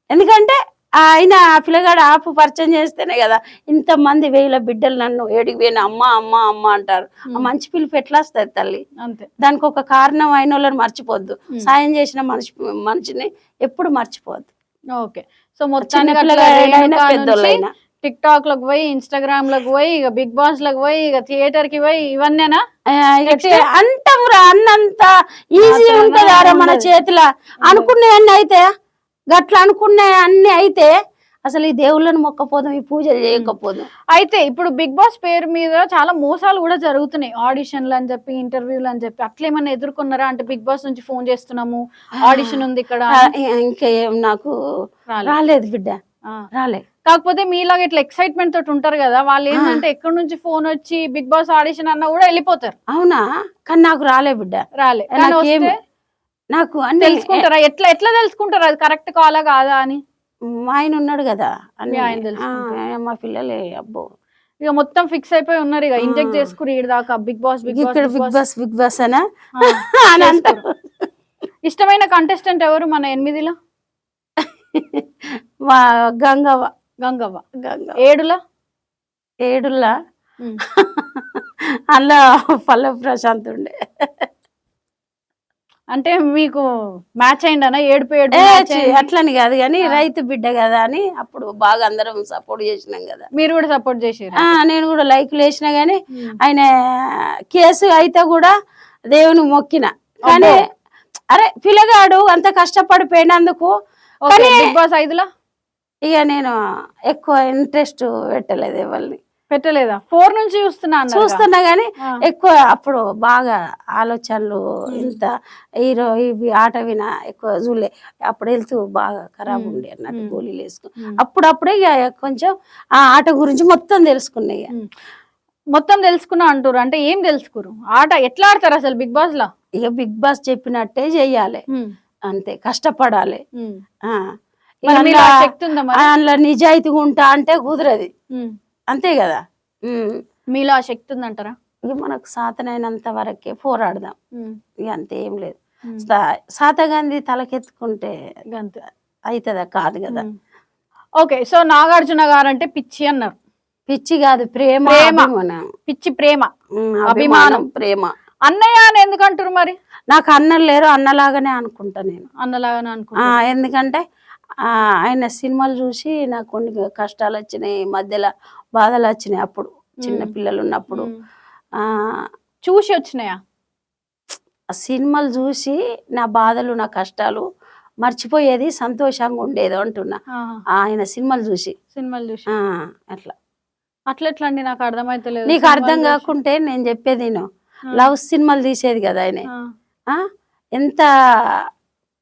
ఎందుకంటే ఆయన ఆ పిల్లగాడు ఆపు పరిచయం చేస్తేనే కదా ఇంతమంది 1000 బిడ్డలు నన్ను ఏడికి పోయిన అమ్మ అమ్మ అమ్మ అంటారు. ఆ మంచి పిలుపు ఎట్లా వస్తుంది తల్లి? అంతే, దానికి ఒక కారణం అయిన వాళ్ళని మర్చిపోద్దు, సాయం చేసిన మనిషిని ఎప్పుడు మర్చిపోద్దు.
ఓకే, సో మొత్తానికి పెద్దోళ్ళైనా టిక్ టాక్ లకు పోయి, ఇన్స్టాగ్రామ్ లకు పోయి, ఇక బిగ్ బాస్ లకు పోయి, ఇక థియేటర్ కి పోయి, ఇవన్నీనా
అంటామురా? అన్నంత ఈజీ ఉంటదారా మన చేతిలో? అనుకునే అన్ని అయితే, గట్లా అనుకునే అన్ని అయితే అసలు ఈ దేవుళ్ళని మొక్కపోదాం, ఈ పూజలు చేయకపోదాం.
అయితే ఇప్పుడు బిగ్ బాస్ పేరు మీద చాలా మోసాలు కూడా జరుగుతున్నాయి, ఆడిషన్లు అని చెప్పి, ఇంటర్వ్యూలు అని చెప్పి. అట్లా ఏమన్నా ఎదుర్కొన్నారా? అంటే బిగ్ బాస్ నుంచి ఫోన్ చేస్తున్నాము, ఆడిషన్ ఉంది ఇక్కడ.
ఇంకేం నాకు రాలేదు బిడ్డ, రాలే.
కాకపోతే మీలాగా ఇట్లా ఎక్సైట్మెంట్ తోటి ఉంటారు కదా, వాళ్ళు ఏంటంటే ఎక్కడి నుంచి ఫోన్ వచ్చి బిగ్ బాస్ ఆడిషన్ అన్నా కూడా వెళ్ళిపోతారు.
అవునా? కానీ నాకు రాలే బిడ్డ.
రాలే.
నాకేం నాకు అన్ని
తెలుసుకుంటారా? ఎట్లా ఎట్లా తెలుసుకుంటారు అది కరెక్ట్ కాలా కాదా అని?
మా ఆయన ఉన్నాడు కదా అన్ని.
ఆయన తెలుసుకుంటారు.
మా పిల్లలే అబ్బో
ఇక మొత్తం ఫిక్స్ అయిపోయి ఉన్నారు, ఇక ఇంజెక్ట్ చేసుకుని ఈడ దాకా బిగ్ బాస్
ఇక్కడ బిగ్ బాస్ అనా
ఆ,
అని అంటారు.
ఇష్టమైన కంటెస్టెంట్ ఎవరు మన 8లో?
మా గంగవ్వ.
గంగవ్వ.
గంగవ్వ
7లో?
7లా అలా పల్లవి ప్రశాంత్ ఉండే.
అంటే మీకు మ్యాచ్ అయిందనా? ఏడుపు
అట్లని కాదు కానీ రైతు బిడ్డ కదా అని అప్పుడు బాగా అందరం సపోర్ట్ చేసినాం కదా.
మీరు కూడా సపోర్ట్ చేసారు?
నేను కూడా లైక్లు వేసినా గానీ ఆయన కేసు అయితే కూడా దేవుని మొక్కిన. కానీ అరే పిల్లగాడు అంత కష్టపడిపోయినందుకు.
బిగ్ బాస్ 5లో
ఇక నేను ఎక్కువ ఇంట్రెస్ట్ పెట్టలేదు ఎవరిని.
పెట్టలేదా? 4 నుంచి చూస్తున్నా
గానీ ఎక్కువ అప్పుడు బాగా ఆలోచనలు ఇంత హీరో ఇవి ఆట వినా ఎక్కువ చూడలే. అప్పుడు వెళ్తూ బాగా ఖరాబ్ ఉండే అన్నట్టు గోళీలు వేసుకుని అప్పుడప్పుడే ఇక కొంచెం ఆ ఆట గురించి మొత్తం తెలుసుకున్నా.
మొత్తం తెలుసుకున్నా అంటారు అంటే ఏం తెలుసుకురు? ఆట ఎట్లా ఆడతారు అసలు బిగ్ బాస్ లో?
ఇక బిగ్ బాస్ చెప్పినట్టే చెయ్యాలి, అంతే, కష్టపడాలి. అందులో నిజాయితీగా ఉంటా అంటే కుదరది, అంతే కదా.
మీలో ఆ శక్తి ఉందంటారా?
ఇక మనకు సాతనైనంత వరకే పోరాడదాం, ఇక అంతే, ఏం లేదు. సాతగాంధీ తలకెత్తుకుంటే అవుతుందా? కాదు కదా.
ఓకే, సో నాగార్జున గారు అంటే పిచ్చి అన్నారు.
పిచ్చి కాదు, ప్రేమ.
పిచ్చి ప్రేమ,
అభిమానం, ప్రేమ.
అన్నయ్య అని ఎందుకు అంటారు మరి?
నాకు అన్నలు లేరు, అన్నలాగానే అనుకుంటా నేను.
అన్నలాగానే అనుకుంటా.
ఎందుకంటే ఆయన సినిమాలు చూసి నాకు కొన్ని కష్టాలు వచ్చినాయి, మధ్యలో బాధలు వచ్చినాయి. అప్పుడు చిన్న పిల్లలు ఉన్నప్పుడు
చూసి వచ్చినాయా?
సినిమాలు చూసి నా బాధలు నా కష్టాలు మర్చిపోయేది, సంతోషంగా ఉండేది అంటున్నా. ఆయన సినిమాలు చూసి అట్లా.
అట్లా ఎట్లా అండి? నాకు అర్థమైతలేదు.
నీకు అర్థం కాకుంటే నేను చెప్పేది నేను. లవ్ సినిమాలు తీసేది కదా ఆయన. ఎంత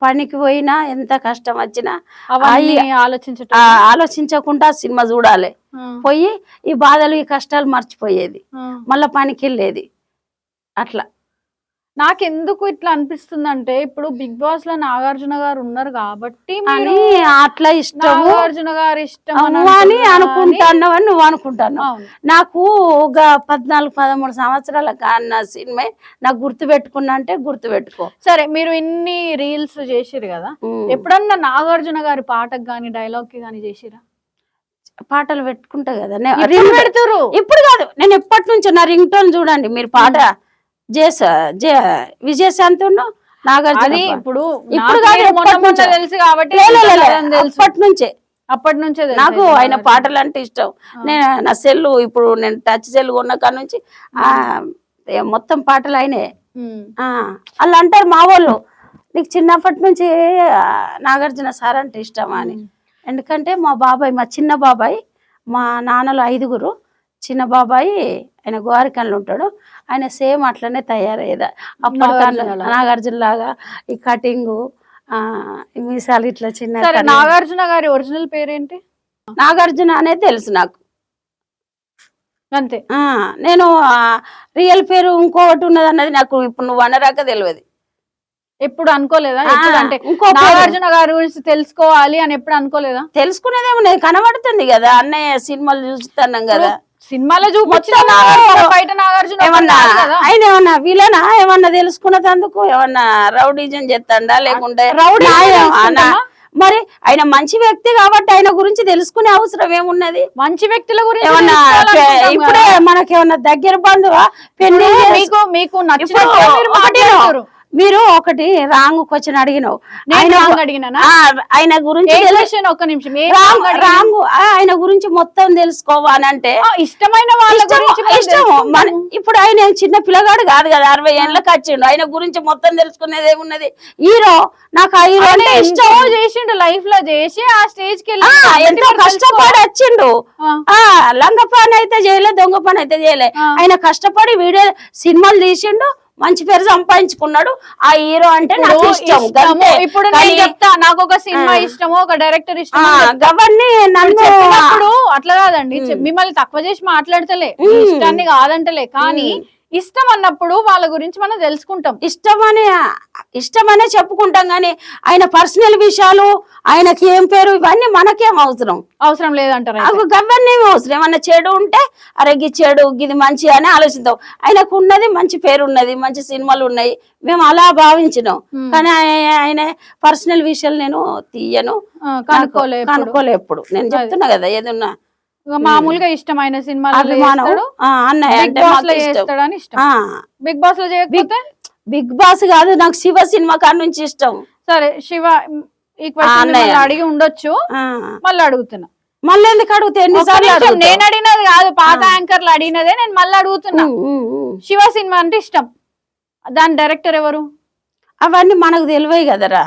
పనికి పోయినా ఎంత కష్టం వచ్చినా ఆలోచించకుండా సినిమా చూడాలి. పోయి ఈ బాధలు ఈ కష్టాలు మర్చిపోయేది, మళ్ళా పనికి వెళ్ళేది. అట్లా
నాకెందుకు ఇట్లా అనిపిస్తుంది అంటే, ఇప్పుడు బిగ్ బాస్ లో నాగార్జున గారు ఉన్నారు కాబట్టి
అట్లా ఇష్టం,
నాగార్జున గారు ఇష్టం
అని అనుకుంటున్నావని నువ్వు అనుకుంటున్నావు. నాకు ఒక 14-13 సంవత్సరాల కన్నా సినిమా నాకు గుర్తు పెట్టుకున్నా అంటే గుర్తు పెట్టుకో.
సరే, మీరు ఇన్ని రీల్స్ చేసిరు కదా, ఎప్పుడన్నా నాగార్జున గారి పాటకు గానీ డైలాగ్ కి గానీ చేసిరా?
పాటలు పెట్టుకుంటా కదా
పెడతారు.
ఇప్పుడు కాదు, నేను ఎప్పటి నుంచో నా రింగ్ టోన్ చూడండి మీరు. పాట విజయశాంతి నాగార్జున
ఇప్పుడు
తెలుసు కాబట్టి అప్పటి నుంచే నాకు ఆయన పాటలు అంటే ఇష్టం. నేను నా సెల్లు, ఇప్పుడు నేను టచ్ సెల్ కొన్న కాడ నుంచి మొత్తం పాటలు ఆయనే. వాళ్ళు అంటారు మా వాళ్ళు, నీకు చిన్నప్పటి నుంచి నాగార్జున సార్ అంటే ఇష్టమా అని. ఎందుకంటే మా బాబాయ్, మా చిన్న బాబాయ్, మా నాన్నలు 5గురు, చిన్న బాబాయ్ ఆయన గోవారికన్లు ఉంటాడు. ఆయన సేమ్ అట్లనే తయారయ్యేదా అప్పటి నాగార్జున లాగా. ఈ కటింగ్, మీసాలు ఇట్లా చిన్న.
నాగార్జున గారి ఒరిజినల్ పేరేంటి?
నాగార్జున అనేది తెలుసు నాకు,
అంతే.
నేను రియల్ పేరు ఇంకోటి ఉన్నది అన్నది నాకు ఇప్పుడు నువ్వు అనరాక తెలియదు.
ఎప్పుడు అనుకోలేదా? అంటే నాగార్జున గారి గురించి తెలుసుకోవాలి అని ఎప్పుడు అనుకోలేదా?
తెలుసుకునేదేమో కనబడుతుంది కదా, అన్నయ్య సినిమాలు చూస్తున్నాం కదా.
సినిమాలో చూపించిన బయట నాగార్జున
ఆయన ఏమన్నా విలనా? ఏమన్నా తెలుసుకున్నందుకు ఏమన్నా రౌడీజం చేస్తాడా లేకుంటే మరి ఆయన మంచి వ్యక్తి కాబట్టి ఆయన గురించి తెలుసుకునే అవసరం ఏమున్నది?
మంచి వ్యక్తుల గురించి
ఏమన్నా ఇప్పుడే మనకేమన్నా దగ్గర బంధువా? పెళ్లి
మీకు
మీరు ఒకటి రాంగ్ క్వశ్చన్ అడిగినావు, ఆయన గురించి
ఒక్క నిమిషం,
రాంగ్ ఆయన గురించి మొత్తం తెలుసుకోవాలంటే
ఇష్టమైన వాళ్ళ గురించి
ఇష్టం. ఇప్పుడు ఆయన చిన్న పిల్లగాడు కాదు కదా, 60 ఏళ్ళకి వచ్చిండు. ఆయన గురించి మొత్తం తెలుసుకునేది ఏమున్నది? హీరో, నాకు ఆ హీరో అంటే ఇష్టం.
చేసిండు లైఫ్ లో, చేసి ఆ స్టేజ్ కి
ఎంతో కష్టపడి వచ్చిండు. లంగ పని అయితే చేయలే, దొంగ పని అయితే చేయలే. ఆయన కష్టపడి వీడియో సినిమాలు తీసిండు, మంచి పేరు సంపాదించుకున్నాడు. ఆ హీరో అంటే నాకు ఇష్టం. గంతే.
ఇప్పుడు నేను చెప్తా నాకు ఒక సినిమా ఇష్టమో ఒక డైరెక్టర్ ఇష్టం
గవన్నీ నన్ను
చెప్పినప్పుడు అట్లా కాదండి. మిమ్మల్ని తక్కువ చేసి మాట్లాడతలే, మీ ఇష్టాన్ని కాదంటలే, కానీ ఇష్టం అన్నప్పుడు వాళ్ళ గురించి మనం తెలుసుకుంటాం.
ఇష్టమనే చెప్పుకుంటాం, కానీ ఆయన పర్సనల్ విషయాలు, ఆయనకి ఏం పేరు, ఇవన్నీ మనకేం అవసరం
లేదంటారు.
గవన్నీ అవసరం. ఏమన్నా చెడు ఉంటే అరే గి చెడు ఇది మంచి అని ఆలోచిద్దాం. ఆయనకు ఉన్నది మంచి పేరు ఉన్నది, మంచి సినిమాలు ఉన్నాయి, మేము అలా భావించినాం. కానీ ఆయన పర్సనల్ విషయాలు నేను తీయను, కనుక్కోలే ఎప్పుడు. నేను చెప్తున్నా కదా, ఏదన్నా
మామూలుగా ఇష్టమైన సినిమాలు బిగ్ బాస్ లో చేయకపోతే
బిగ్ బాస్ కాదు, నాకు శివ సినిమా కాడ నుంచి ఇష్టం.
సరే శివ అడిగి ఉండొచ్చు, మళ్ళీ అడుగుతున్నా.
మళ్ళీ ఎందుకు అడుగుతా?
నేను అడిగినది కాదు, పాత యాంకర్లు అడిగినదే నేను మళ్ళీ అడుగుతున్నా. శివ సినిమా అంటే ఇష్టం, దాని డైరెక్టర్ ఎవరు?
అవన్నీ మనకు తెలివై కదరా.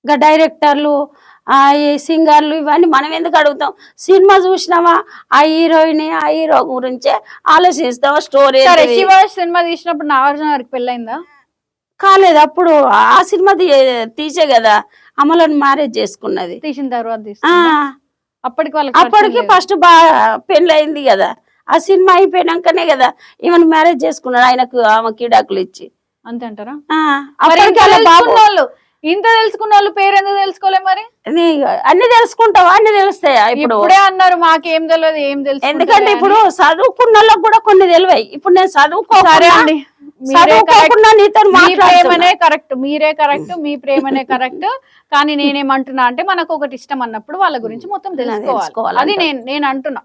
ఇంకా డైరెక్టర్లు ఈ సింగర్లు ఇవన్నీ మనం ఎందుకు అడుగుతాం? సినిమా చూసినావా, ఆ హీరోయిన్ ఆ హీరో గురించే ఆలోచిస్తావా స్టోరీ.
శివ సినిమా తీసినప్పుడు నాగార్జున గారికి పెళ్ళైందా?
కాలేదు. అప్పుడు ఆ సినిమా తీసే కదా అమలను మ్యారేజ్ చేసుకున్నది.
తీసిన తర్వాత
అప్పటికి ఫస్ట్ బాగా పెళ్ళి అయింది కదా. ఆ సినిమా అయిపోయినాకనే కదా ఈమెను మ్యారేజ్ చేసుకున్నాడు, ఆయనకు ఆమెకి కిడాకులు ఇచ్చి.
అంతే అంటారా?
బాబు
ఇంత తెలుసుకున్న వాళ్ళు పేరు ఎందుకు తెలుసుకోలే? మరి
అన్ని తెలుసుకుంటావా? అన్ని తెలుస్తాయా?
ఇప్పుడే అన్నారు మాకేం తెలియదు, ఏం తెలుసు.
ఎందుకంటే ఇప్పుడు చదువుకున్న వాళ్ళకి కూడా కొన్ని తెలివాయి. ఇప్పుడు నేను చదువుకోండి,
కరెక్ట్, మీరే కరెక్ట్, మీ ప్రేమనే కరెక్ట్. కానీ నేనేమంటున్నా అంటే మనకు ఒకటి ఇష్టం అన్నప్పుడు వాళ్ళ గురించి మొత్తం తెలుసుకోవాలి. అది నేను అంటున్నా.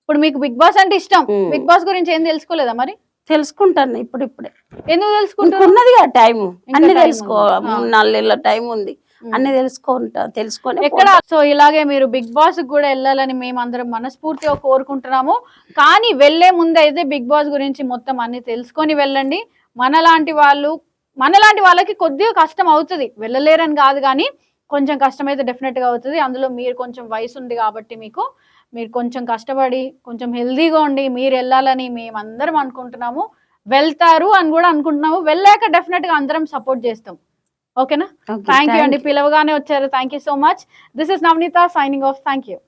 ఇప్పుడు మీకు బిగ్ బాస్ అంటే ఇష్టం, బిగ్ బాస్ గురించి ఏం తెలుసుకోలేదా? మరి
తెలుసుకుంటాను ఇప్పుడిప్పుడే.
ఎందుకు తెలుసుకుంటా?
ఉన్నది కదా టైం, అన్ని తెలుసుకో. 3-4 నెలల టైం ఉంది, అన్ని తెలుసుకొని
ఎక్కడ. సో ఇలాగే మీరు బిగ్ బాస్ కూడా వెళ్ళాలని మేము అందరం మనస్ఫూర్తిగా కోరుకుంటున్నాము. కానీ వెళ్లే ముందు అయితే బిగ్ బాస్ గురించి మొత్తం అన్ని తెలుసుకొని వెళ్ళండి. మనలాంటి వాళ్ళకి కొద్దిగా కష్టం అవుతుంది, వెళ్ళలేరని కాదు, కానీ కొంచెం కష్టం అయితే డెఫినెట్ గా అవుతుంది. అందులో మీరు కొంచెం వయసు ఉంది కాబట్టి మీరు కొంచెం కష్టపడి కొంచెం హెల్దీగా ఉండి మీరు వెళ్ళాలని మేమందరం అనుకుంటున్నాము. వెళ్తారు అని కూడా అనుకుంటున్నాము. వెళ్ళాక డెఫినెట్ గా అందరం సపోర్ట్ చేస్తాం. ఓకేనా? థ్యాంక్ యూ అండి, పిలవగానే వచ్చారు. Thank you so much. This is Navaneetha signing off. Thank you.